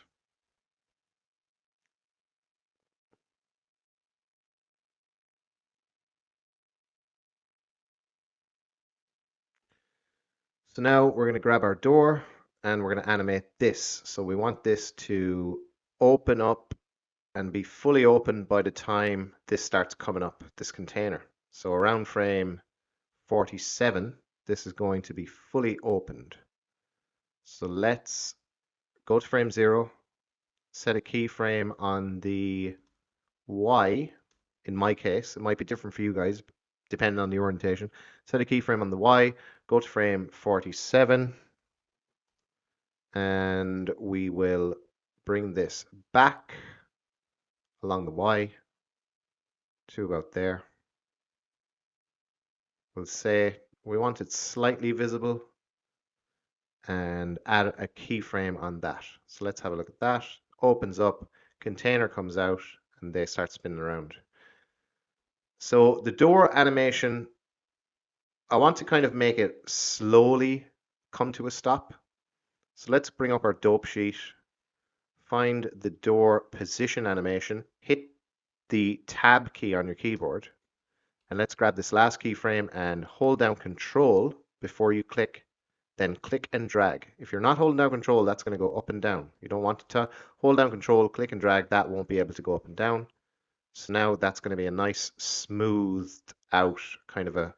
Speaker 1: So now we're going to grab our door and we're going to animate this. So we want this to open up and be fully open by the time this starts coming up, this container. So around frame 47, this is going to be fully opened. So let's go to frame 0, set a keyframe on the Y. In my case, it might be different for you guys, depending on the orientation. Set a keyframe on the Y, go to frame 47, and we will bring this back along the Y to about there. We'll say we want it slightly visible and add a keyframe on that. So let's have a look at that. Opens up, container comes out, and they start spinning around. So the door animation, I want to kind of make it slowly come to a stop. So let's bring up our dope sheet, find the door position animation, hit the tab key on your keyboard, and let's grab this last keyframe and hold down Control before you click, then click and drag. If you're not holding down Control, that's going to go up and down. You don't want to hold down Control, click and drag, that won't be able to go up and down. So now that's going to be a nice smoothed out kind of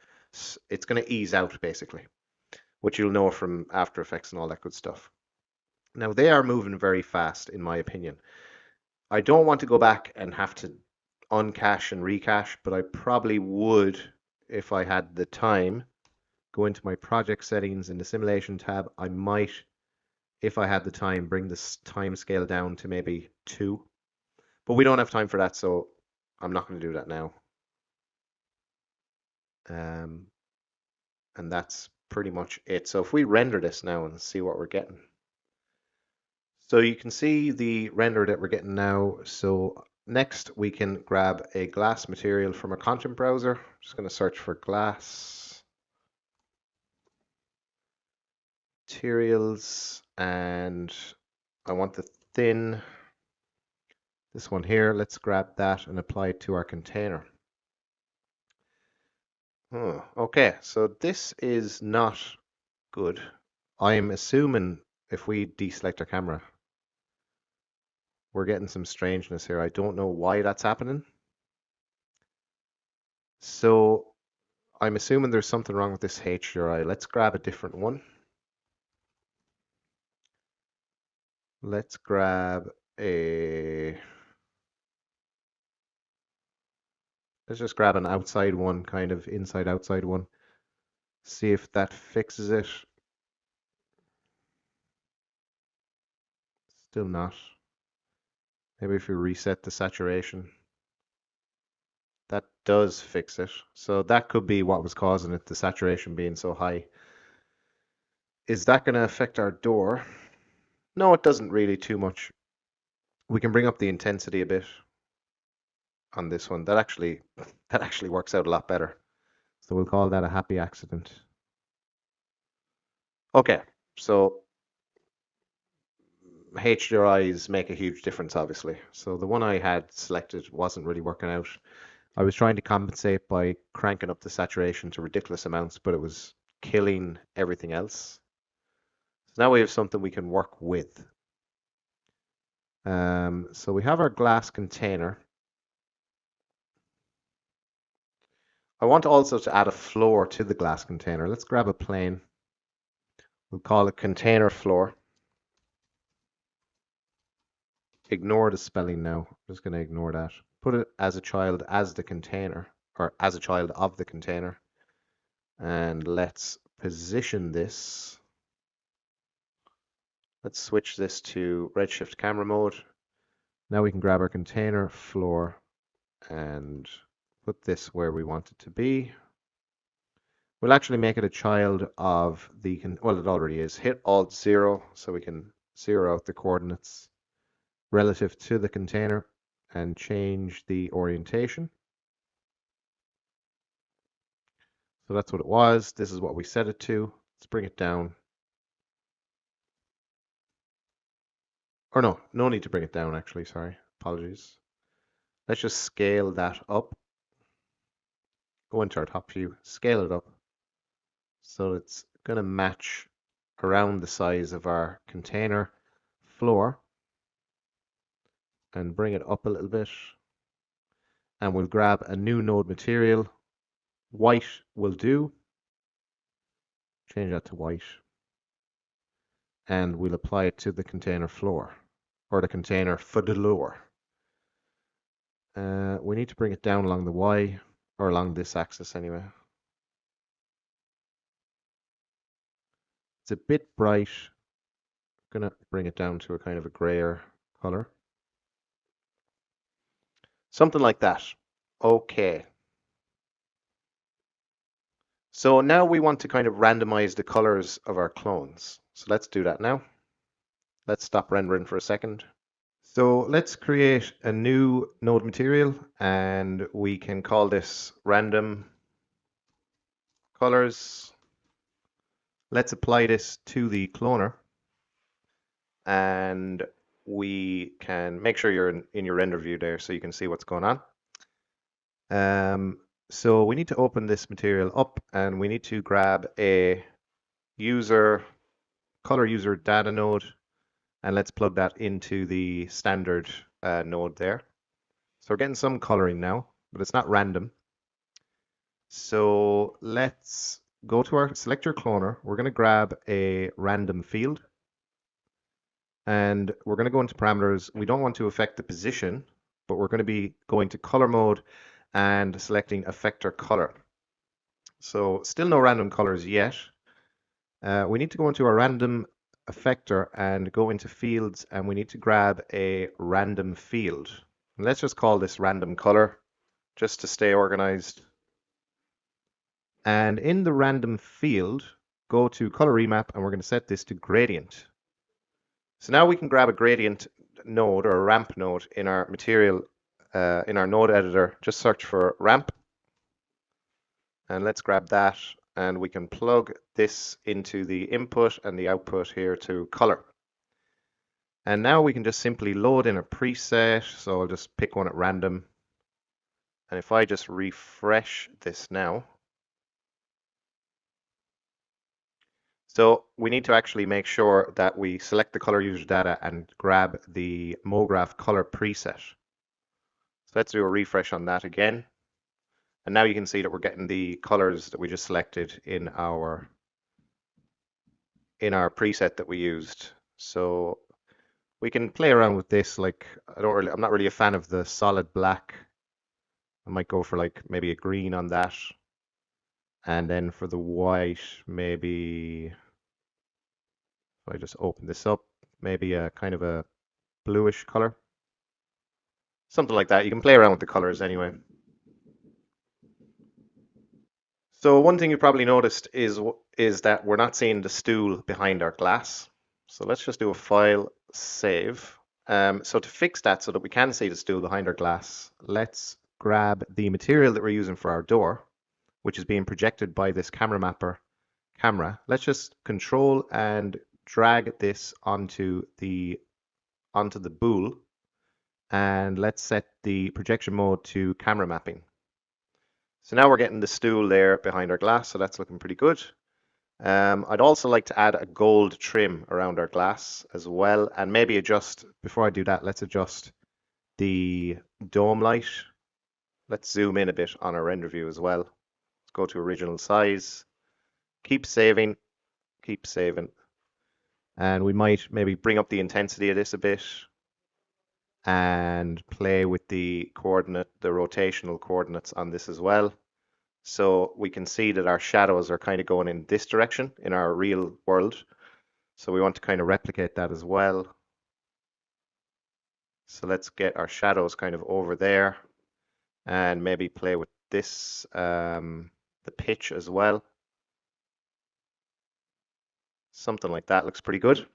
Speaker 1: it's going to ease out basically, which you'll know from After Effects and all that good stuff. Now they are moving very fast in my opinion. I don't want to go back and have to uncache and recache, but I probably would, if I had the time, go into my project settings in the simulation tab. I might, if I had the time, bring this time scale down to maybe 2. But we don't have time for that, so I'm not going to do that now. And that's pretty much it. So if we render this now and see what we're getting. So you can see the render that we're getting now. So next we can grab a glass material from a content browser. Just going to search for glass materials, and I want the thin, this one here. Let's grab that and apply it to our container. Okay, so this is not good. I'm assuming if we deselect our camera, we're getting some strangeness here. I don't know why that's happening. So I'm assuming there's something wrong with this HDRI. Let's grab a different one. Let's grab let's just grab an outside one, kind of inside outside one. See if that fixes it. Still not. Maybe if we reset the saturation. That does fix it. So that could be what was causing it, the saturation being so high. Is that going to affect our door? No, it doesn't really too much. We can bring up the intensity a bit on this one. That actually works out a lot better. So we'll call that a happy accident. Okay, so HDRIs make a huge difference, obviously. So the one I had selected wasn't really working out. I was trying to compensate by cranking up the saturation to ridiculous amounts, but it was killing everything else. So now we have something we can work with. So we have our glass container. I want also to add a floor to the glass container. Let's grab a plane. We'll call it container floor. Ignore the spelling now. I'm just going to ignore that. Put it as a child as the container, or as a child of the container. And let's position this. Let's switch this to Redshift camera mode. Now we can grab our container floor and put this where we want it to be. We'll actually make it a child of the, well, it already is. Hit Alt 0 so we can zero out the coordinates relative to the container and change the orientation. So that's what it was. This is what we set it to. Let's bring it down. Or no, no need to bring it down actually, sorry. Apologies. Let's just scale that up. Go into our top view, scale it up so it's going to match around the size of our container floor and bring it up a little bit. And we'll grab a new node material. White will do. Change that to white. And we'll apply it to the container floor, or the container floor. We need to bring it down along the Y, or along this axis anyway. It's a bit bright. I'm going to bring it down to a kind of a grayer color. Something like that. Okay. So now we want to kind of randomize the colors of our clones. So let's do that now. Let's stop rendering for a second. So let's create a new node material, and we can call this random colors. Let's apply this to the cloner, and we can make sure you're in your render view there so you can see what's going on. So we need to open this material up, and we need to grab a color user data node, and let's plug that into the standard node there. So we're getting some coloring now, but it's not random. So let's go to select your cloner. We're going to grab a random field, and we're going to go into parameters. We don't want to affect the position, but we're going to be going to color mode and selecting effector color. So still no random colors yet. We need to go into our random effector and go into fields, and we need to grab a random field. And let's just call this random color just to stay organized. And in the random field, go to color remap, and we're going to set this to gradient. So now we can grab a gradient node or a ramp node in our material, in our node editor. Just search for ramp, and let's grab that, and we can plug this into the input and the output here to color. And now we can just simply load in a preset. So I'll just pick one at random. And if I just refresh this now, so we need to actually make sure that we select the color user data and grab the MoGraph color preset. So let's do a refresh on that again. And now you can see that we're getting the colors that we just selected in our preset that we used. So we can play around with this. Like I'm not really a fan of the solid black. I might go for like maybe a green on that. And then for the white, maybe if I just open this up, maybe a kind of a bluish color. Something like that. You can play around with the colors anyway. So one thing you probably noticed is that we're not seeing the stool behind our glass. So let's just do a file save. So to fix that so that we can see the stool behind our glass, let's grab the material that we're using for our door, which is being projected by this camera mapper camera. Let's just control and drag this onto the bool, and let's set the projection mode to camera mapping. So now we're getting the stool there behind our glass, so that's looking pretty good. I'd also like to add a gold trim around our glass as well, and maybe adjust, before I do that, let's adjust the dome light. Let's zoom in a bit on our render view as well. Let's go to original size, keep saving, and we might maybe bring up the intensity of this a bit and play with the rotational coordinates on this as well. So we can see that our shadows are kind of going in this direction in our real world. So we want to kind of replicate that as well. So let's get our shadows kind of over there and maybe play with this, the pitch as well. Something like that looks pretty good.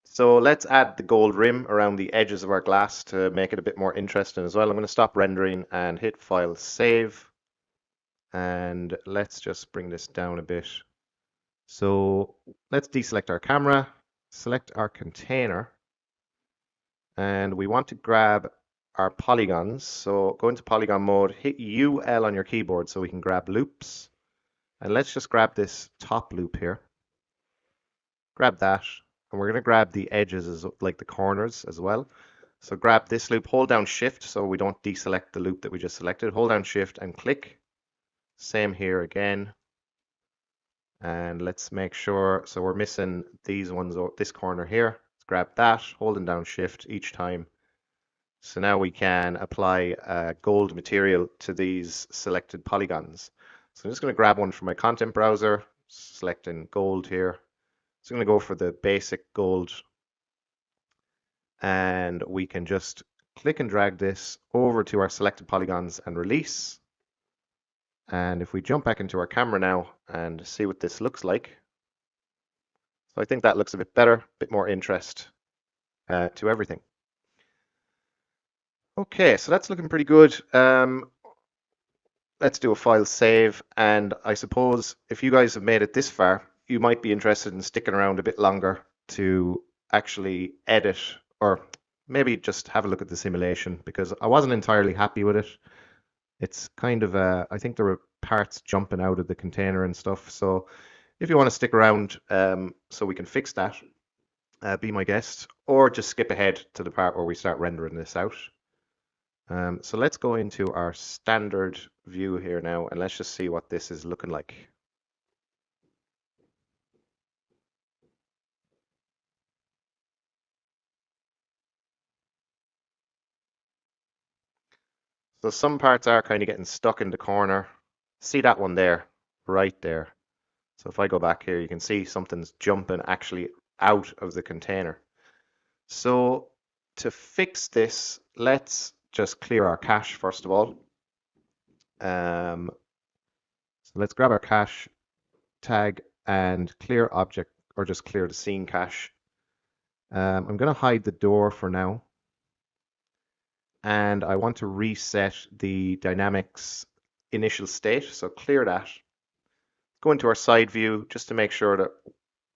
Speaker 1: So let's add the gold rim around the edges of our glass to make it a bit more interesting as well. I'm going to stop rendering and hit File Save. And let's just bring this down a bit. So let's deselect our camera, select our container, and we want to grab our polygons. So go into polygon mode, hit UL on your keyboard so we can grab loops. And let's just grab this top loop here. Grab that. And we're going to grab the edges, like the corners as well. So grab this loop, hold down Shift so we don't deselect the loop that we just selected. Hold down Shift and click. Same here again. And let's make sure, so we're missing these ones, this corner here. Let's grab that, holding down Shift each time. So now we can apply gold material to these selected polygons. So I'm just going to grab one from my content browser, selecting gold here. So I'm going to go for the basic gold, and we can just click and drag this over to our selected polygons and release. And if we jump back into our camera now and see what this looks like, so I think that looks a bit better, a bit more interest to everything. Okay, so that's looking pretty good. Let's do a file save, and I suppose if you guys have made it this far, you might be interested in sticking around a bit longer to actually edit, or maybe just have a look at the simulation, because I wasn't entirely happy with it. It's kind of, I think there were parts jumping out of the container and stuff. So if you want to stick around so we can fix that, be my guest, or just skip ahead to the part where we start rendering this out. So let's go into our standard view here now, and let's just see what this is looking like. So some parts are kind of getting stuck in the corner. See that one there, right there. So if I go back here, you can see something's jumping actually out of the container. So to fix this, let's just clear our cache first of all. So let's grab our cache tag and clear object, or just clear the scene cache. I'm going to hide the door for now. And I want to reset the dynamics initial state. So clear that. Go into our side view just to make sure that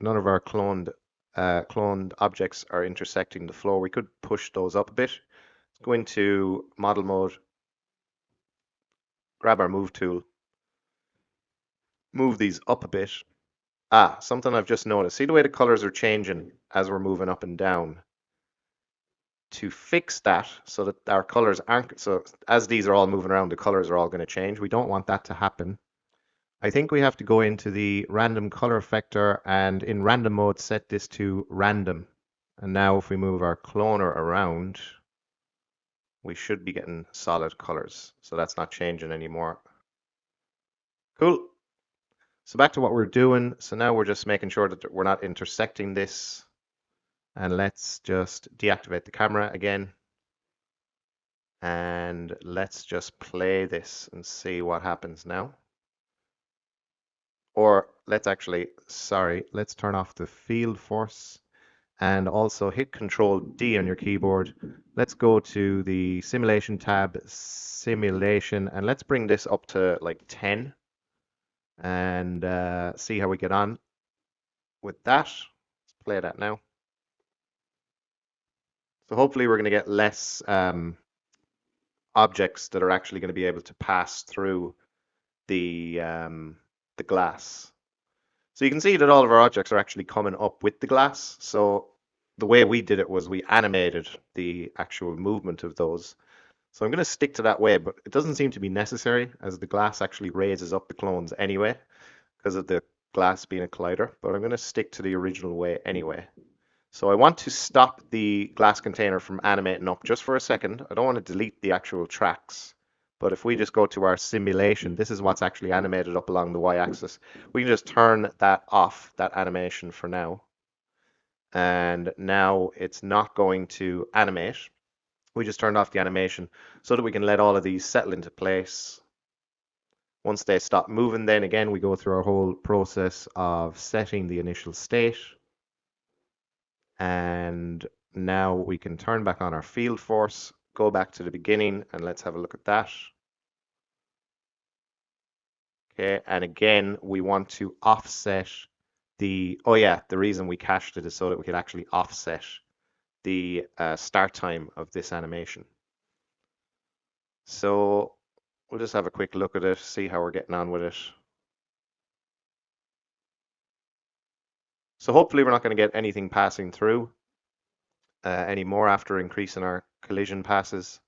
Speaker 1: none of our cloned objects are intersecting the floor. We could push those up a bit. Let's go into model mode, grab our move tool, move these up a bit. Something I've just noticed. See the way the colors are changing as we're moving up and down? To fix that so that our colors aren't, so as these are all moving around, the colors are all going to change. We don't want that to happen. I think we have to go into the random color effector and in random mode set this to random. And now if we move our cloner around, we should be getting solid colors. So that's not changing anymore. Cool. So back to what we're doing. So now we're just making sure that we're not intersecting this. And let's just deactivate the camera again. And let's just play this and see what happens now. Or let's let's turn off the field force and also hit Control D on your keyboard. Let's go to the simulation tab, simulation, and let's bring this up to like 10 and see how we get on with that. Let's play that now. So hopefully we're going to get less objects that are actually going to be able to pass through the glass. So you can see that all of our objects are actually coming up with the glass. So the way we did it was we animated the actual movement of those. So I'm going to stick to that way, but it doesn't seem to be necessary as the glass actually raises up the clones anyway because of the glass being a collider, but I'm going to stick to the original way anyway. So I want to stop the glass container from animating up just for a second. I don't want to delete the actual tracks. But if we just go to our simulation, this is what's actually animated up along the y-axis. We can just turn that off, that animation for now. And now it's not going to animate. We just turned off the animation so that we can let all of these settle into place. Once they stop moving, then again, we go through our whole process of setting the initial state. And now we can turn back on our field force, go back to the beginning, and let's have a look at that. Okay, and again, we want to offset the reason we cached it is so that we could actually offset the start time of this animation. So we'll just have a quick look at it, see how we're getting on with it. So hopefully we're not going to get anything passing through anymore after increasing our collision passes.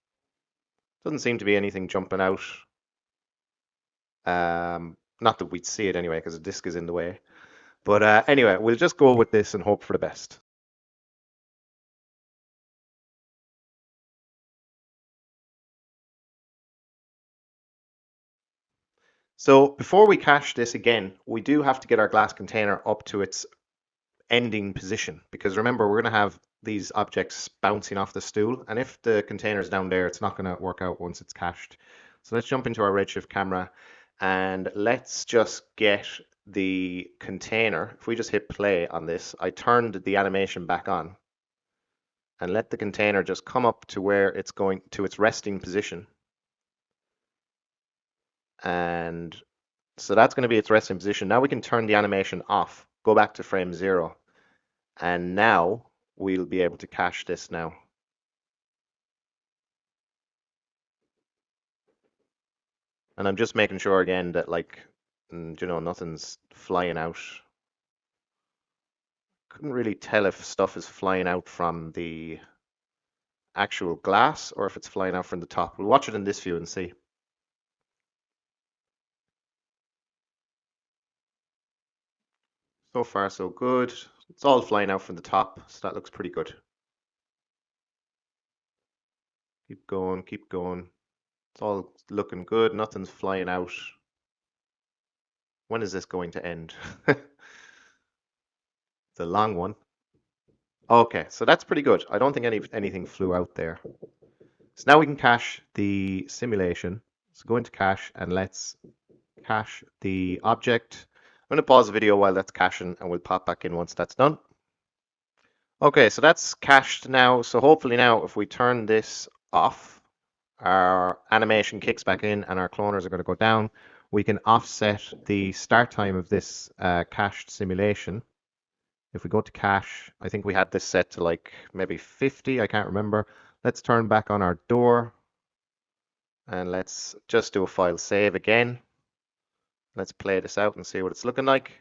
Speaker 1: Doesn't seem to be anything jumping out. Not that we'd see it anyway, because the disk is in the way. But anyway, we'll just go with this and hope for the best. So before we cache this again, we do have to get our glass container up to its ending position, because remember, we're going to have these objects bouncing off the stool, and if the container is down there, it's not going to work out once it's cached. So let's jump into our Redshift camera and let's just get the container. If we just hit play on this, I turned the animation back on and let the container just come up to where it's going to its resting position. And so that's going to be its resting position. Now we can turn the animation off, go back to frame 0, and now we'll be able to cache this now. And I'm just making sure again that, like, nothing's flying out. Couldn't really tell if stuff is flying out from the actual glass or if it's flying out from the top. We'll watch it in this view and see. So far, so good. It's all flying out from the top, so that looks pretty good. Keep going, keep going. It's all looking good. Nothing's flying out. When is this going to end? It's a long one. Okay, so that's pretty good. I don't think anything flew out there. So now we can cache the simulation. So go into cache and let's cache the object. I'm going to pause the video while that's caching and we'll pop back in once that's done. Okay, so that's cached now. So hopefully now if we turn this off, our animation kicks back in and our cloners are going to go down. We can offset the start time of this cached simulation. If we go to cache, I think we had this set to like maybe 50, I can't remember. Let's turn back on our door and let's just do a file save again. Let's play this out and see what it's looking like.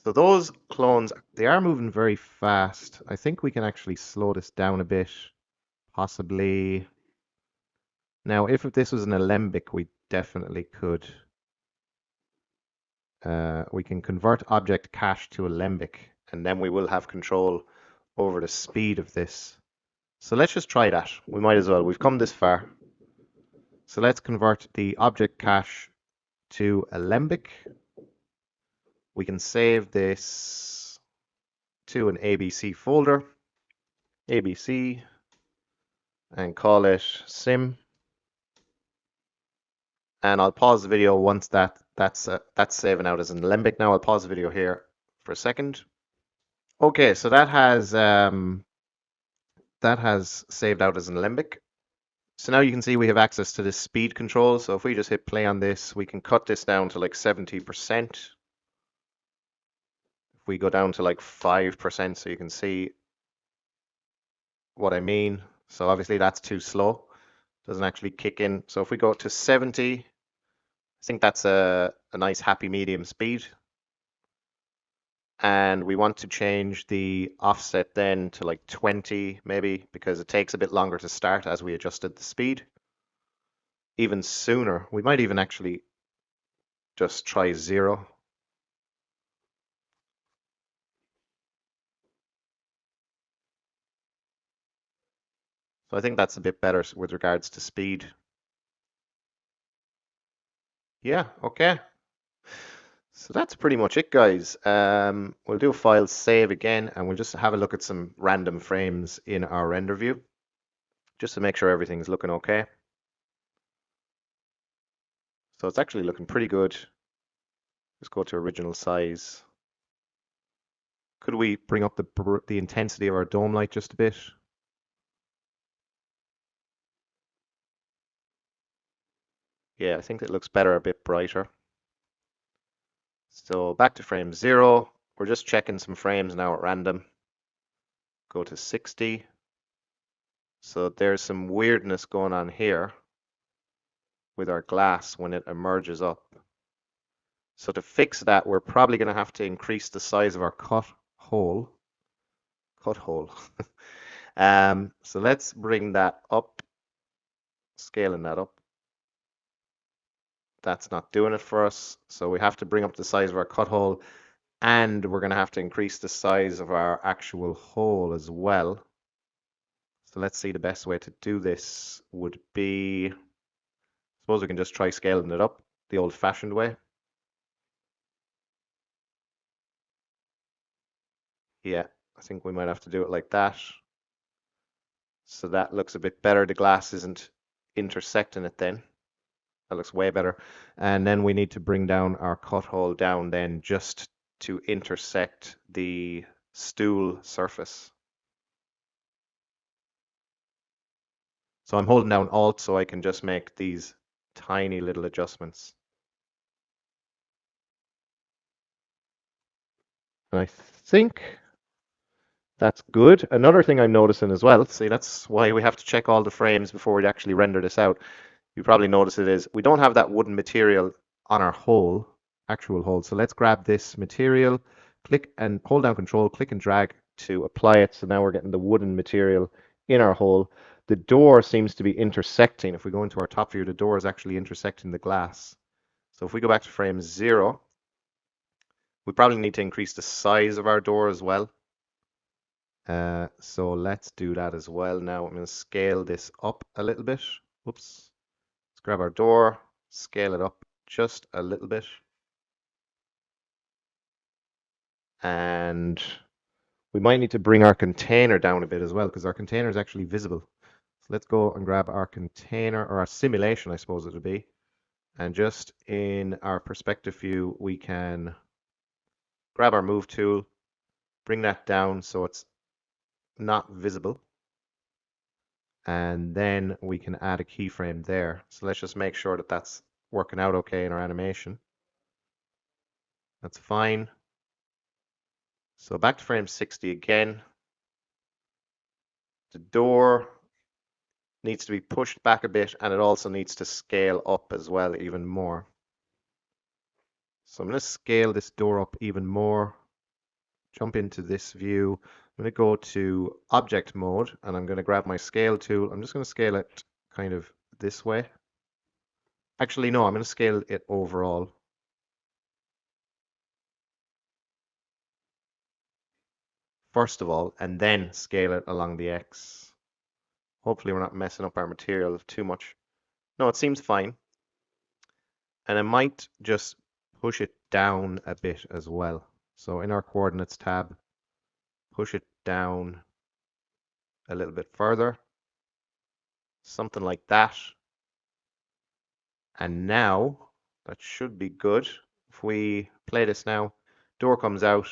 Speaker 1: So those clones, they are moving very fast. I think we can actually slow this down a bit, possibly. Now, if this was an alembic, we definitely could. We can convert object cache to alembic, and then we will have control over the speed of this. So let's just try that. We might as well. We've come this far. So let's convert the object cache to alembic. We can save this to an ABC folder, ABC, and call it sim. And I'll pause the video once that's saving out as an alembic. Now I'll pause the video here for a second. Okay, so that has saved out as an alembic. So now you can see we have access to this speed control. So if we just hit play on this, we can cut this down to like 70%. If we go down to like 5%, so you can see what I mean. So obviously that's too slow. Doesn't actually kick in. So if we go to 70, I think that's a nice happy medium speed. And we want to change the offset then to like 20 maybe, because it takes a bit longer to start as we adjusted the speed. Even sooner, we might even actually just try 0. So I think that's a bit better with regards to speed. Yeah, okay. So that's pretty much it, guys. We'll do a file save again, and we'll just have a look at some random frames in our render view, just to make sure everything's looking okay. So it's actually looking pretty good. Just go to original size. Could we bring up the intensity of our dome light just a bit? Yeah, I think it looks better, a bit brighter. So back to frame 0. We're just checking some frames now at random. Go to 60. So there's some weirdness going on here with our glass when it emerges up. So to fix that, we're probably going to have to increase the size of our cut hole. So let's bring that up, scaling that up. That's not doing it for us. So we have to bring up the size of our cut hole, and we're going to have to increase the size of our actual hole as well. So let's see, the best way to do this would be, I suppose we can just try scaling it up the old-fashioned way. Yeah, I think we might have to do it like that. So that looks a bit better. The glass isn't intersecting it then. That looks way better. And then we need to bring down our cut hole down then just to intersect the stool surface. So I'm holding down Alt so I can just make these tiny little adjustments. And I think that's good. Another thing I'm noticing as well, see, that's why we have to check all the frames before we actually render this out. You probably notice it is, we don't have that wooden material on our hole, actual hole. So let's grab this material, click and hold down Control, click and drag to apply it. So now we're getting the wooden material in our hole. The door seems to be intersecting. If we go into our top view, the door is actually intersecting the glass. So if we go back to frame 0, we probably need to increase the size of our door as well. So let's do that as well. Now I'm going to scale this up a little bit. Oops. Let's grab our door, scale it up just a little bit. And we might need to bring our container down a bit as well because our container is actually visible. So let's go and grab our container, or our simulation, I suppose it would be. And just in our perspective view, we can grab our move tool, bring that down so it's not visible. And then we can add a keyframe there. So let's just make sure that that's working out okay in our animation. That's fine. So back to frame 60 again. The door needs to be pushed back a bit, and it also needs to scale up as well even more. So I'm going to scale this door up even more. Jump into this view. I'm going to go to object mode, and I'm going to grab my scale tool. I'm just going to scale it kind of this way. Actually, no, I'm going to scale it overall. First of all, and then scale it along the X. Hopefully we're not messing up our material too much. No, it seems fine. And I might just push it down a bit as well. So in our coordinates tab, push it down a little bit further. Something like that. And now that should be good. If we play this now, door comes out.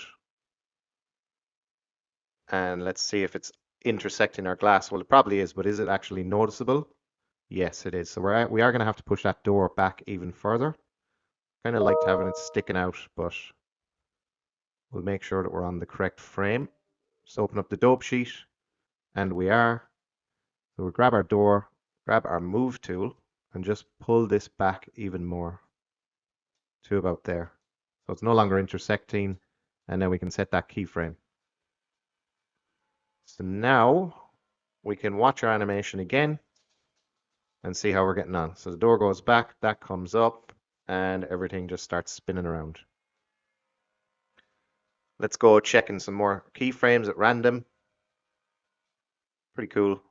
Speaker 1: And let's see if it's intersecting our glass. Well, it probably is, but is it actually noticeable? Yes, it is. So we are going to have to push that door back even further. Kind of like having it sticking out, but we'll make sure that we're on the correct frame. Just open up the dope sheet, and we are. So we'll grab our door, grab our move tool, and just pull this back even more to about there. So it's no longer intersecting, and then we can set that keyframe. So now we can watch our animation again and see how we're getting on. So the door goes back, that comes up, and everything just starts spinning around. Let's go checking some more keyframes at random. Pretty cool.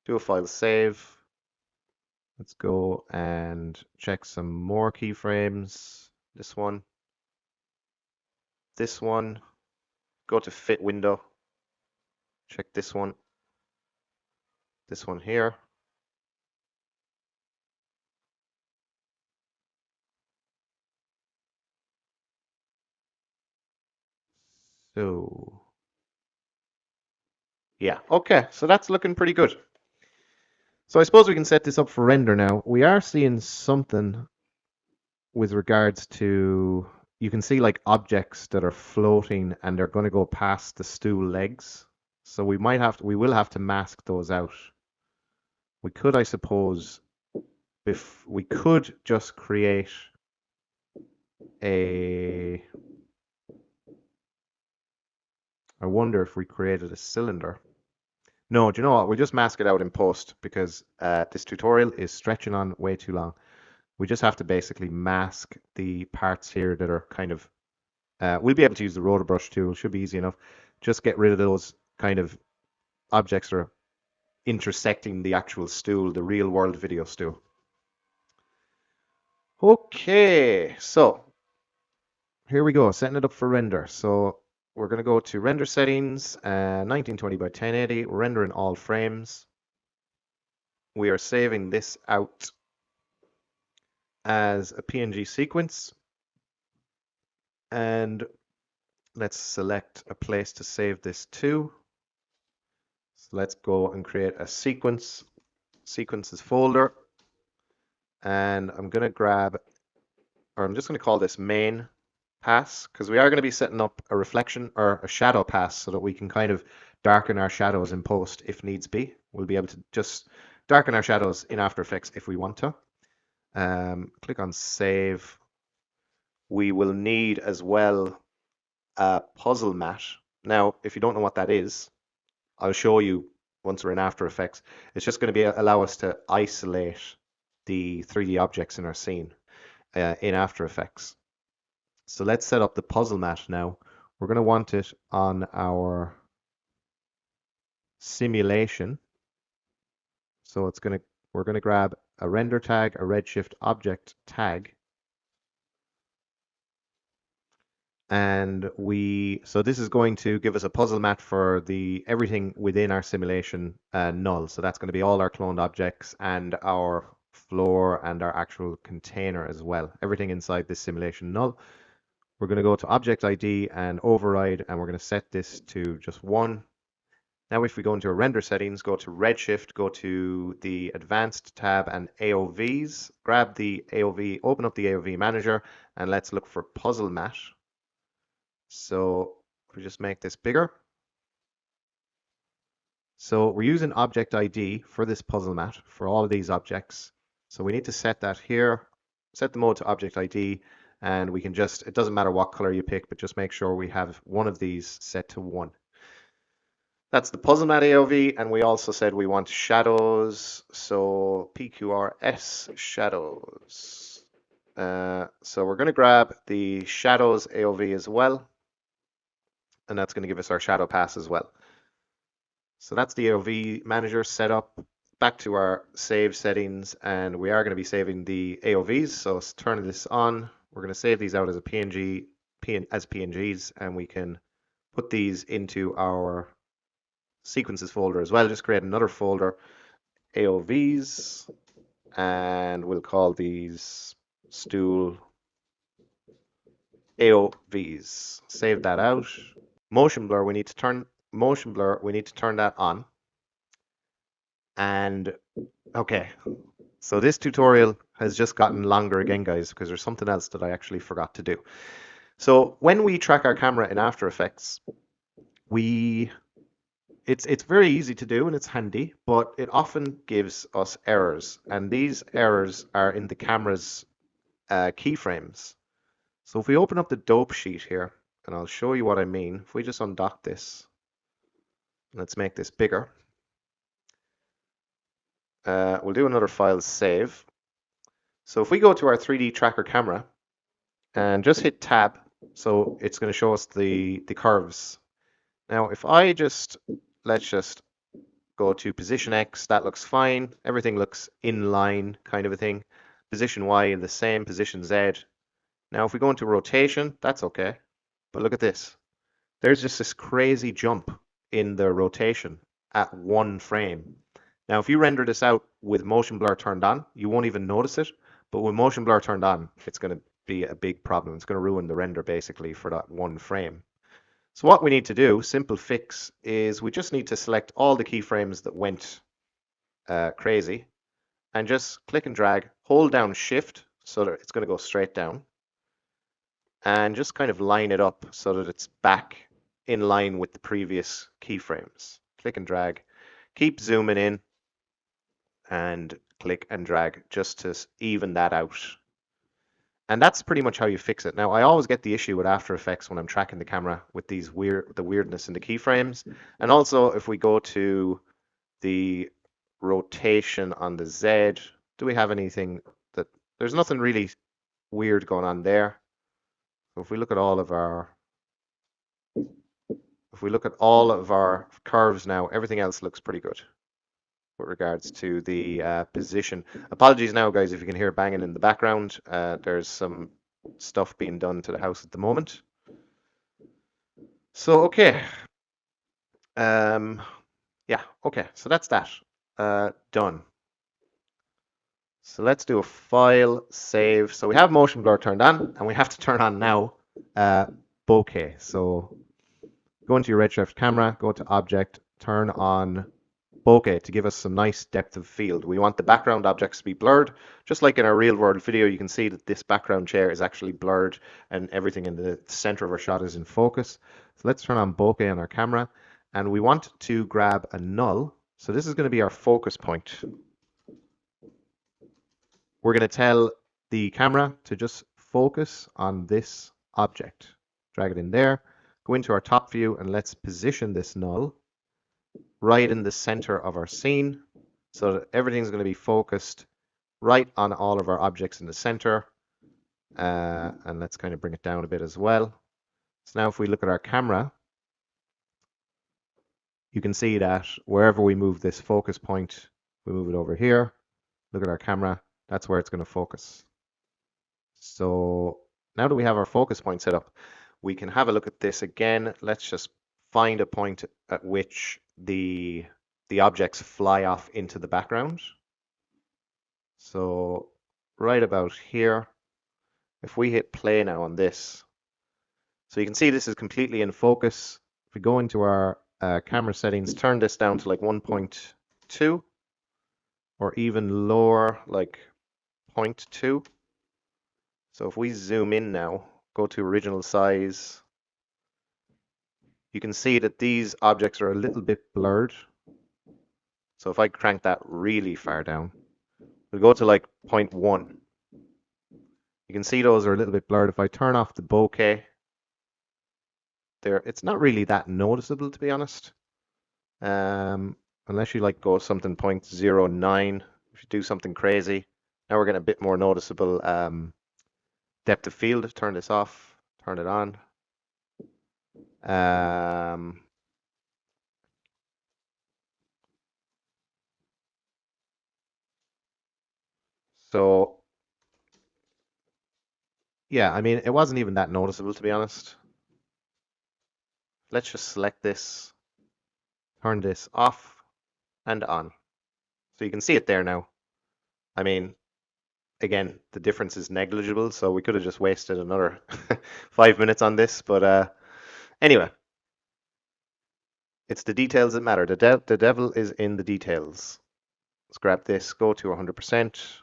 Speaker 1: Do a file save. Let's go and check some more keyframes. This one. This one. Go to fit window. Check this one. This one here. So, yeah, okay, so that's looking pretty good. So I suppose we can set this up for render now. We are seeing something with regards to, you can see like objects that are floating and they're going to go past the stool legs. So we will have to mask those out. We could, I suppose, if we could just create a, I wonder if we created a cylinder. No, do you know what? We'll just mask it out in post because this tutorial is stretching on way too long. We just have to basically mask the parts here that are kind of, we'll be able to use the rotor brush tool, should be easy enough. Just get rid of those kind of objects that are intersecting the actual stool, the real world video stool. Okay, so here we go, setting it up for render. So we're going to go to render settings, 1920 by 1080, render in all frames. We are saving this out as a PNG sequence, and let's select a place to save this to. So let's go and create a sequences folder, and I'm going to grab, or I'm just going to call this main pass, because we are going to be setting up a reflection or a shadow pass so that we can kind of darken our shadows in post if needs be. We'll be able to just darken our shadows in After Effects if we want to. Click on save. We will need as well a puzzle mat. Now, if you don't know what that is, I'll show you once we're in After Effects. It's just going to be allow us to isolate the 3D objects in our scene in After Effects. So let's set up the puzzle mat now. We're going to want it on our simulation. So we're going to grab a render tag, a Redshift object tag. And so this is going to give us a puzzle mat for everything within our simulation null. So that's going to be all our cloned objects and our floor and our actual container as well. Everything inside this simulation null. We're going to go to Object ID and Override, and we're going to set this to just 1. Now if we go into our render settings, go to Redshift, go to the Advanced tab and AOVs, grab the AOV, open up the AOV manager, and let's look for Puzzle Mat. So if we just make this bigger. So we're using Object ID for this puzzle mat for all of these objects. So we need to set that here, set the mode to Object ID, and we can just, it doesn't matter what color you pick, but just make sure we have one of these set to 1. That's the puzzle mat AOV, and we also said we want shadows, so PQRS shadows. So we're going to grab the shadows AOV as well, and that's going to give us our shadow pass as well. So that's the AOV manager set up. Back to our save settings, and we are going to be saving the AOVs. So let's turn this on. We're going to save these out as a PNG, as PNGs, and we can put these into our sequences folder as well. Just create another folder, AOVs, and we'll call these stool AOVs. Save that out. Motion blur, we need to turn that on. And okay, so this tutorial has just gotten longer again, guys, because there's something else that I actually forgot to do. So when we track our camera in After Effects, it's very easy to do and it's handy, but it often gives us errors, and these errors are in the camera's keyframes. So if we open up the dope sheet here, and I'll show you what I mean. If we just undock this, let's make this bigger. We'll do another file save. So if we go to our 3D tracker camera and just hit tab, so it's going to show us the curves. Now if let's just go to position X, that looks fine. Everything looks in line, kind of a thing. Position Y the same, position Z. Now if we go into rotation, that's okay. But look at this. There's just this crazy jump in the rotation at 1 frame. Now if you render this out with motion blur turned on, you won't even notice it. But with motion blur turned on, it's going to be a big problem. It's going to ruin the render basically for that 1 frame. So what we need to do, simple fix, is we just need to select all the keyframes that went crazy and just click and drag, hold down shift so that it's going to go straight down, and just kind of line it up so that it's back in line with the previous keyframes. Click and drag, keep zooming in, and click and drag just to even that out. And that's pretty much how you fix it. Now, I always get the issue with After Effects when I'm tracking the camera with these the weirdness in the keyframes. And also, if we go to the rotation on the Z, do we have anything that there's nothing really weird going on there. So if we look at all of our curves now, everything else looks pretty good with regards to the position. Apologies now, guys, if you can hear banging in the background. There's some stuff being done to the house at the moment. So, okay. Yeah, okay. So that's that. Done. So let's do a file save. So we have motion blur turned on, and we have to turn on now bokeh. So go into your Redshift camera, go to Object, turn on bokeh to give us some nice depth of field. We want the background objects to be blurred. Just like in our real world video, you can see that this background chair is actually blurred and everything in the center of our shot is in focus. So let's turn on bokeh on our camera, and we want to grab a null. So this is going to be our focus point. We're going to tell the camera to just focus on this object. Drag it in there, go into our top view, and let's position this null right in the center of our scene so that everything's going to be focused right on all of our objects in the center. And let's kind of bring it down a bit as well. So now if we look at our camera, you can see that wherever we move this focus point, we move it over here, look at our camera, that's where it's going to focus. So now that we have our focus point set up, we can have a look at this again. Let's just find a point at which the objects fly off into the background. So right about here, if we hit play now on this, so you can see this is completely in focus. If we go into our camera settings, turn this down to like 1.2 or even lower, like 0.2. So if we zoom in now, go to original size, you can see that these objects are a little bit blurred. So if I crank that really far down, we'll go to like 0.1. You can see those are a little bit blurred. If I turn off the bokeh, it's not really that noticeable, to be honest. Unless you like go something 0.09, if you do something crazy. Now we're getting a bit more noticeable depth of field. Turn this off, turn it on. So yeah, I mean, it wasn't even that noticeable, to be honest. Let's just select this, turn this off and on. So you can see it there now. I mean, again, the difference is negligible, so we could have just wasted another 5 minutes on this. But anyway, it's the details that matter. The devil is in the details. Let's grab this, go to 100%.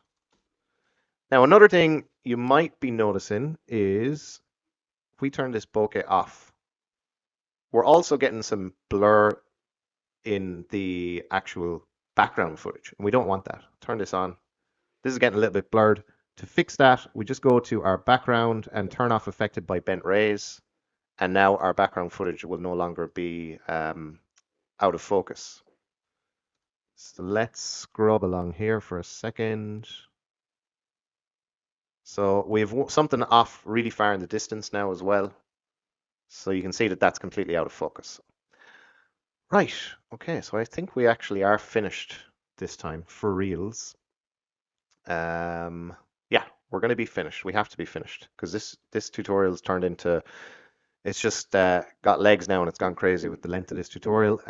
Speaker 1: Now, another thing you might be noticing is if we turn this bokeh off, we're also getting some blur in the actual background footage, and we don't want that. Turn this on. This is getting a little bit blurred. To fix that, we just go to our background and turn off affected by bent rays, and now our background footage will no longer be out of focus. So let's scrub along here for a second. So we have something off really far in the distance now as well. So you can see that that's completely out of focus. Right, okay, so I think we actually are finished this time for reals. Yeah, we're going to be finished. We have to be finished because this tutorial's turned into, it's just got legs now and it's gone crazy with the length of this tutorial.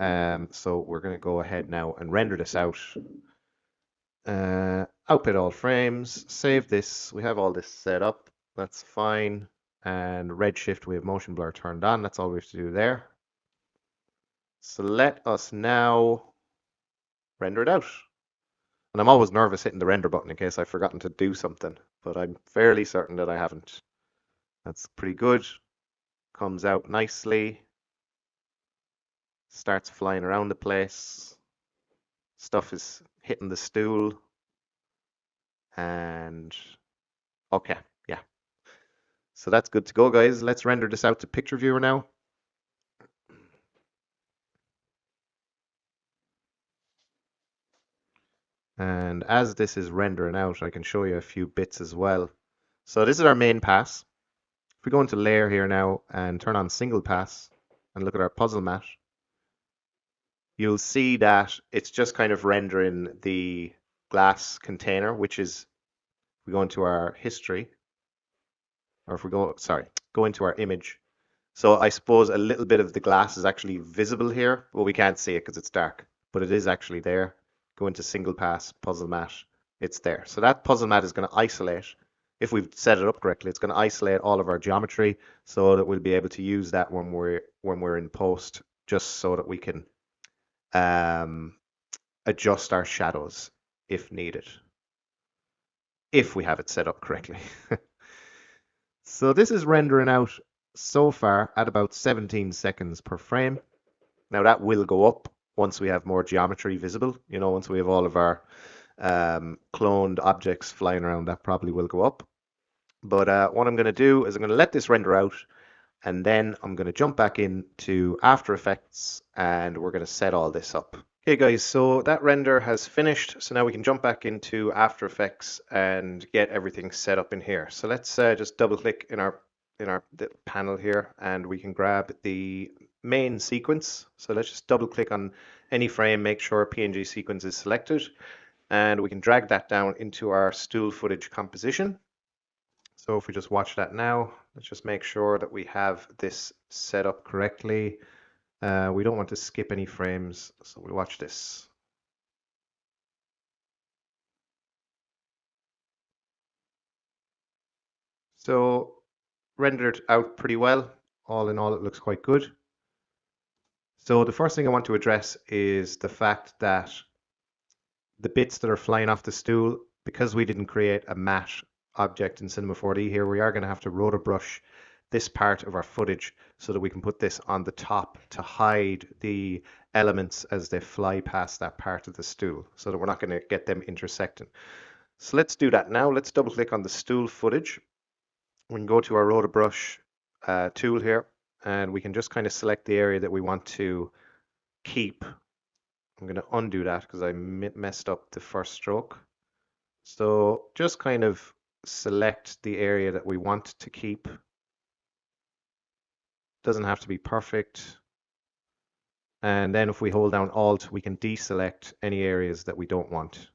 Speaker 1: So we're going to go ahead now and render this out. Output all frames, save this. We have all this set up. That's fine. And Redshift, we have motion blur turned on. That's all we have to do there. So let us now render it out. And I'm always nervous hitting the render button in case I've forgotten to do something, but I'm fairly certain that I haven't. That's pretty good. Comes out nicely. Starts flying around the place. Stuff is hitting the stool. And okay, yeah. So that's good to go, guys. Let's render this out to picture viewer now. And as this is rendering out, I can show you a few bits as well. So this is our main pass. If we go into layer here now and turn on single pass and look at our puzzle mat, you'll see that it's just kind of rendering the glass container, which is, if we go into our history, or if we go into our image. So I suppose a little bit of the glass is actually visible here. Well, we can't see it because it's dark, but it is actually there. Go into single pass, puzzle mat, it's there. So that puzzle mat is going to isolate, if we've set it up correctly, it's going to isolate all of our geometry so that we'll be able to use that when we're in post, just so that we can adjust our shadows if needed, if we have it set up correctly. So this is rendering out so far at about 17 seconds per frame. Now that will go up once we have more geometry visible. You know, once we have all of our cloned objects flying around, that probably will go up. But what I'm going to do is I'm going to let this render out, and then I'm going to jump back into After Effects and we're going to set all this up. Okay guys, so that render has finished. So now we can jump back into After Effects and get everything set up in here. So let's just double click in our panel here and we can grab the main sequence. So let's just double click on any frame, make sure PNG sequence is selected, and we can drag that down into our stool footage composition. So if we just watch that now, let's just make sure that we have this set up correctly. We don't want to skip any frames, so we'll watch this. So rendered out pretty well. All in all, it looks quite good. So the first thing I want to address is the fact that the bits that are flying off the stool, because we didn't create a matte object in Cinema 4D here, we are going to have to rotor brush this part of our footage so that we can put this on the top to hide the elements as they fly past that part of the stool, so that we're not going to get them intersecting. So let's do that now. Let's double click on the stool footage. We can go to our rotor brush tool here, and we can just kind of select the area that we want to keep. I'm going to undo that because I messed up the first stroke. So just kind of select the area that we want to keep. Doesn't have to be perfect. And then if we hold down Alt, we can deselect any areas that we don't want.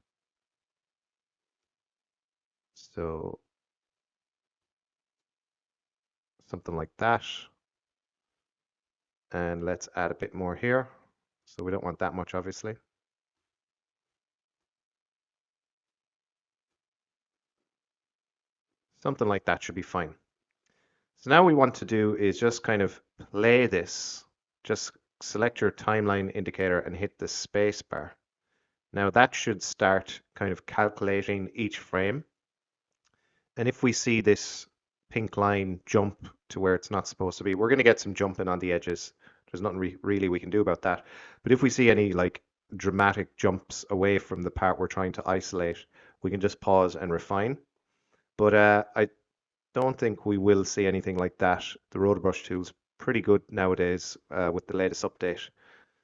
Speaker 1: So something like that. And let's add a bit more here. So we don't want that much, obviously. Something like that should be fine. So now what we want to do is just kind of play this. Just select your timeline indicator and hit the space bar. Now that should start kind of calculating each frame. And if we see this pink line jump to where it's not supposed to be, we're going to get some jumping on the edges. There's nothing really we can do about that. But if we see any like dramatic jumps away from the part we're trying to isolate, we can just pause and refine. But I don't think we will see anything like that. The rotor brush tool's pretty good nowadays with the latest update.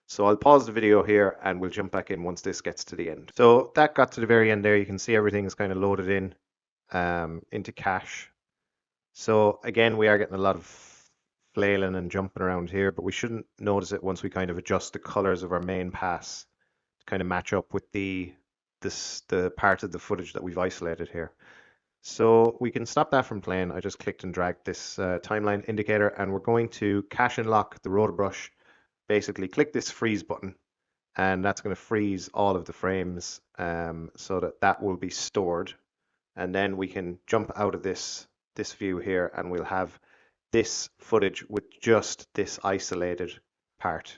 Speaker 1: So I'll pause the video here and we'll jump back in once this gets to the end. So that got to the very end there. You can see everything is kind of loaded in into cache. So again, we are getting a lot of flailing and jumping around here, but we shouldn't notice it once we kind of adjust the colors of our main pass to kind of match up with the part of the footage that we've isolated here. So we can stop that from playing. I just clicked and dragged this timeline indicator, and we're going to cache and lock the rotor brush. Basically click this freeze button, and that's going to freeze all of the frames so that that will be stored. And then we can jump out of this view here, and we'll have this footage with just this isolated part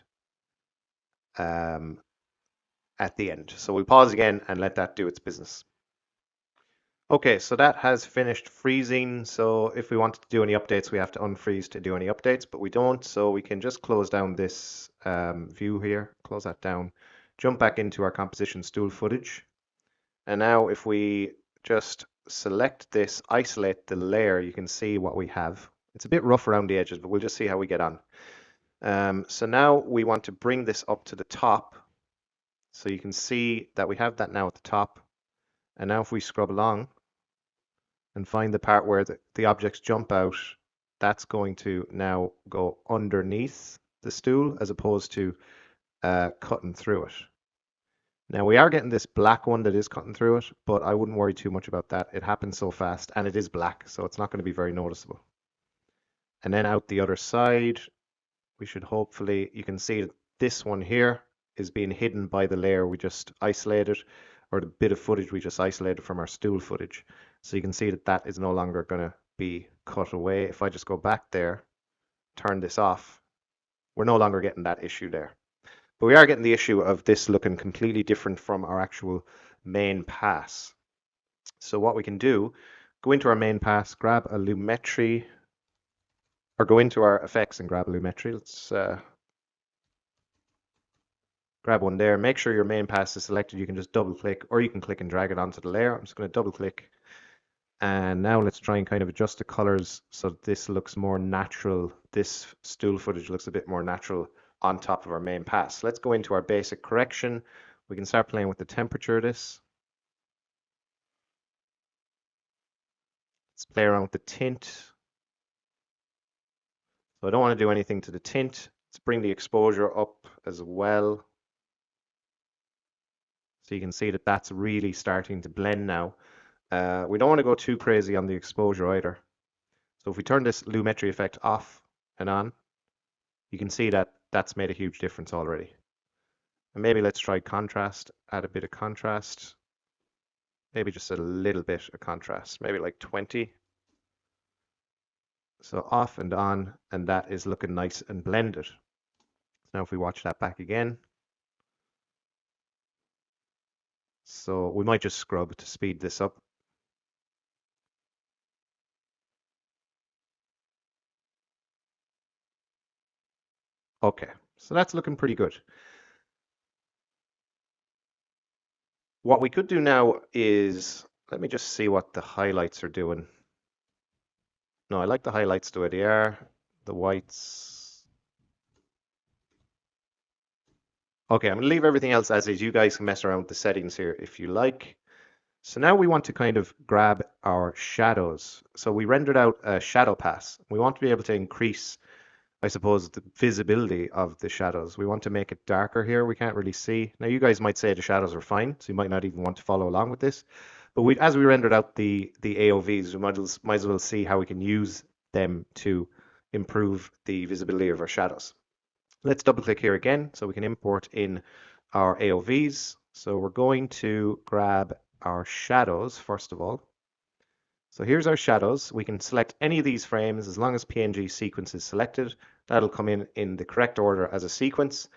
Speaker 1: at the end. So we'll pause again and let that do its business. Okay, so that has finished freezing. So if we wanted to do any updates, we have to unfreeze to do any updates, but we don't. So we can just close down this view here, close that down, jump back into our composition stool footage. And now if we just select this, isolate the layer, you can see what we have. It's a bit rough around the edges, but we'll just see how we get on. So now we want to bring this up to the top. So you can see that we have that now at the top. And now if we scrub along and find the part where the objects jump out, that's going to now go underneath the stool as opposed to cutting through it. Now we are getting this black one that is cutting through it, but I wouldn't worry too much about that. It happens so fast and it is black, so it's not going to be very noticeable. And then out the other side, we should hopefully, you can see that this one here is being hidden by the layer we just isolated, or the bit of footage we just isolated from our stool footage. So you can see that that is no longer going to be cut away. If I just go back there, turn this off, we're no longer getting that issue there. But we are getting the issue of this looking completely different from our actual main pass. So what we can do, go into our main pass, grab a Lumetri, or go into our effects and grab a Lumetri. Let's grab one there. Make sure your main pass is selected. You can just double click, or you can click and drag it onto the layer. I'm just going to double click. And now let's try and kind of adjust the colors so this looks more natural. This stool footage looks a bit more natural on top of our main pass. Let's go into our basic correction. We can start playing with the temperature of this. Let's play around with the tint. So I don't want to do anything to the tint. Let's bring the exposure up as well. So you can see that that's really starting to blend now. We don't want to go too crazy on the exposure either. So if we turn this Lumetri effect off and on, you can see that that's made a huge difference already. And maybe let's try contrast, add a bit of contrast. Maybe just a little bit of contrast, maybe like 20. So off and on, and that is looking nice and blended. Now if we watch that back again. So we might just scrub to speed this up. Okay, so that's looking pretty good. What we could do now is, let me just see what the highlights are doing. No, I like the highlights the way they are. The whites. Okay, I'm going to leave everything else as is. You guys can mess around with the settings here if you like. So now we want to kind of grab our shadows. So we rendered out a shadow pass. We want to be able to increase, I suppose, the visibility of the shadows. We want to make it darker here. We can't really see. Now you guys might say the shadows are fine, so you might not even want to follow along with this. But as we rendered out the AOVs, we might as well see how we can use them to improve the visibility of our shadows. Let's double click here again so we can import in our AOVs. So we're going to grab our shadows first of all. So here's our shadows. We can select any of these frames as long as PNG sequence is selected. That'll come in the correct order as a sequence.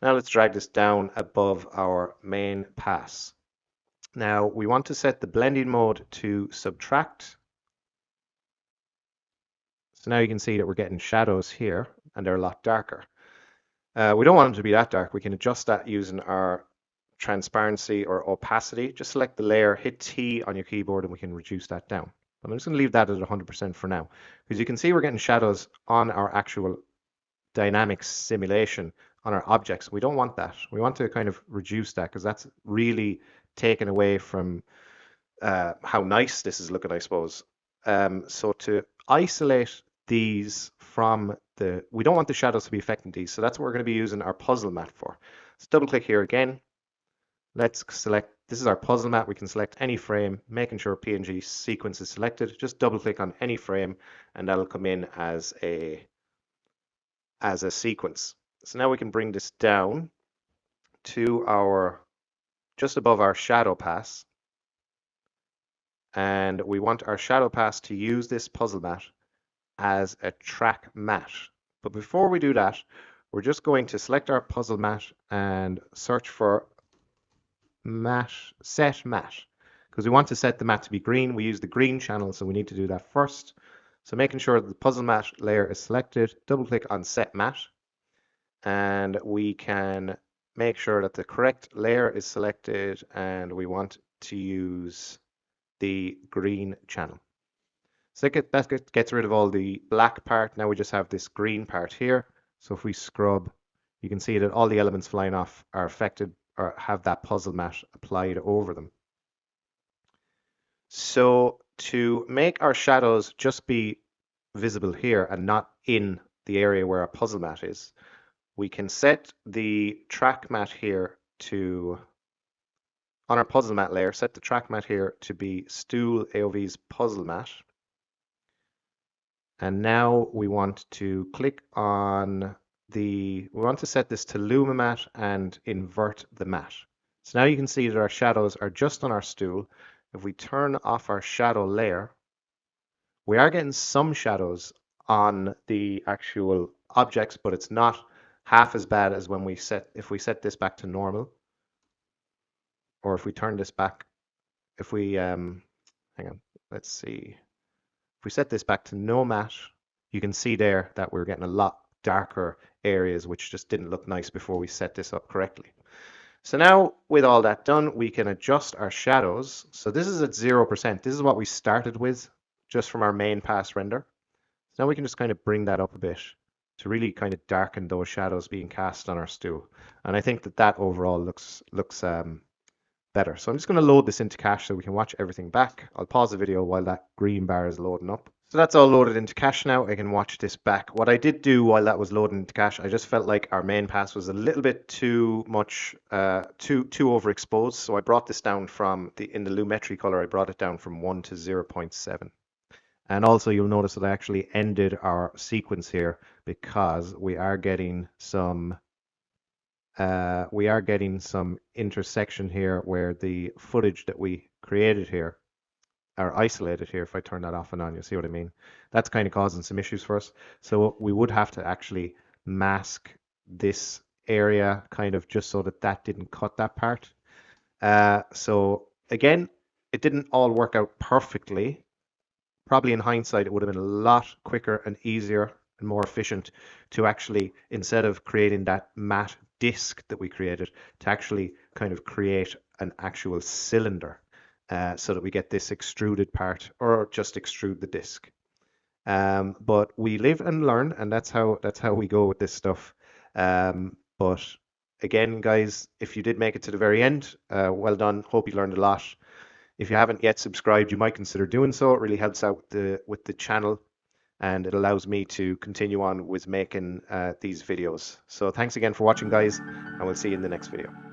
Speaker 1: Now let's drag this down above our main pass. Now we want to set the blending mode to subtract. So now you can see that we're getting shadows here and they're a lot darker. We don't want them to be that dark. We can adjust that using our transparency or opacity. Just select the layer, hit T on your keyboard, and we can reduce that down. I'm just going to leave that at 100% for now, because you can see we're getting shadows on our actual dynamic simulation on our objects. We don't want that. We want to kind of reduce that because that's really taken away from how nice this is looking, I suppose. So to isolate these from we don't want the shadows to be affecting these, so that's what we're going to be using our puzzle mat for. Let's double click here again. Let's select, this is our puzzle mat. We can select any frame, making sure PNG sequence is selected. Just double click on any frame and that'll come in as a sequence. So now we can bring this down to just above our shadow pass. And we want our shadow pass to use this puzzle mat as a track mat. But before we do that, we're just going to select our puzzle mat and search for set mat, because we want to set the mat to be green. We use the green channel, so we need to do that first. So making sure that the puzzle mat layer is selected, double click on set mat, and we can make sure that the correct layer is selected, and we want to use the green channel. So that gets rid of all the black part. Now we just have this green part here. So if we scrub, you can see that all the elements flying off are affected or have that puzzle mat applied over them. So to make our shadows just be visible here and not in the area where our puzzle mat is, we can set the track mat here to, on our puzzle mat layer, set the track mat here to be stool AOV's puzzle mat. And now we want to click on we want to set this to Luma mat and invert the mat. So now you can see that our shadows are just on our stool. If we turn off our shadow layer, we are getting some shadows on the actual objects, but it's not half as bad as when if we set this back to normal, or if we turn this back, if we, hang on, let's see. If we set this back to no mat, you can see there that we're getting a lot darker areas, which just didn't look nice before we set this up correctly. So now with all that done, we can adjust our shadows. So this is at 0%. This is what we started with just from our main pass render. So now we can just kind of bring that up a bit to really kind of darken those shadows being cast on our stool. And I think that overall looks better. So I'm just going to load this into cache so we can watch everything back. I'll pause the video while that green bar is loading up. So that's all loaded into cache now. I can watch this back. What I did do while that was loading into cache, I just felt like our main pass was a little bit too much, too overexposed. So I brought this down from in the Lumetri color, I brought it down from 1 to 0.7. And also you'll notice that I actually ended our sequence here because we are getting some intersection here where the footage that we created here are isolated here. If I turn that off and on, you'll see what I mean. That's kind of causing some issues for us. So we would have to actually mask this area kind of just so that didn't cut that part. So again, it didn't all work out perfectly. Probably in hindsight, it would have been a lot quicker and easier and more efficient to actually, instead of creating that matte disc that we created, to actually kind of create an actual cylinder so that we get this extruded part, or just extrude the disc. But we live and learn, and that's how we go with this stuff. But again, guys, if you did make it to the very end, well done. Hope you learned a lot. If you haven't yet subscribed, you might consider doing so. It really helps out with the channel, and it allows me to continue on with making these videos. So thanks again for watching, guys, and we'll see you in the next video.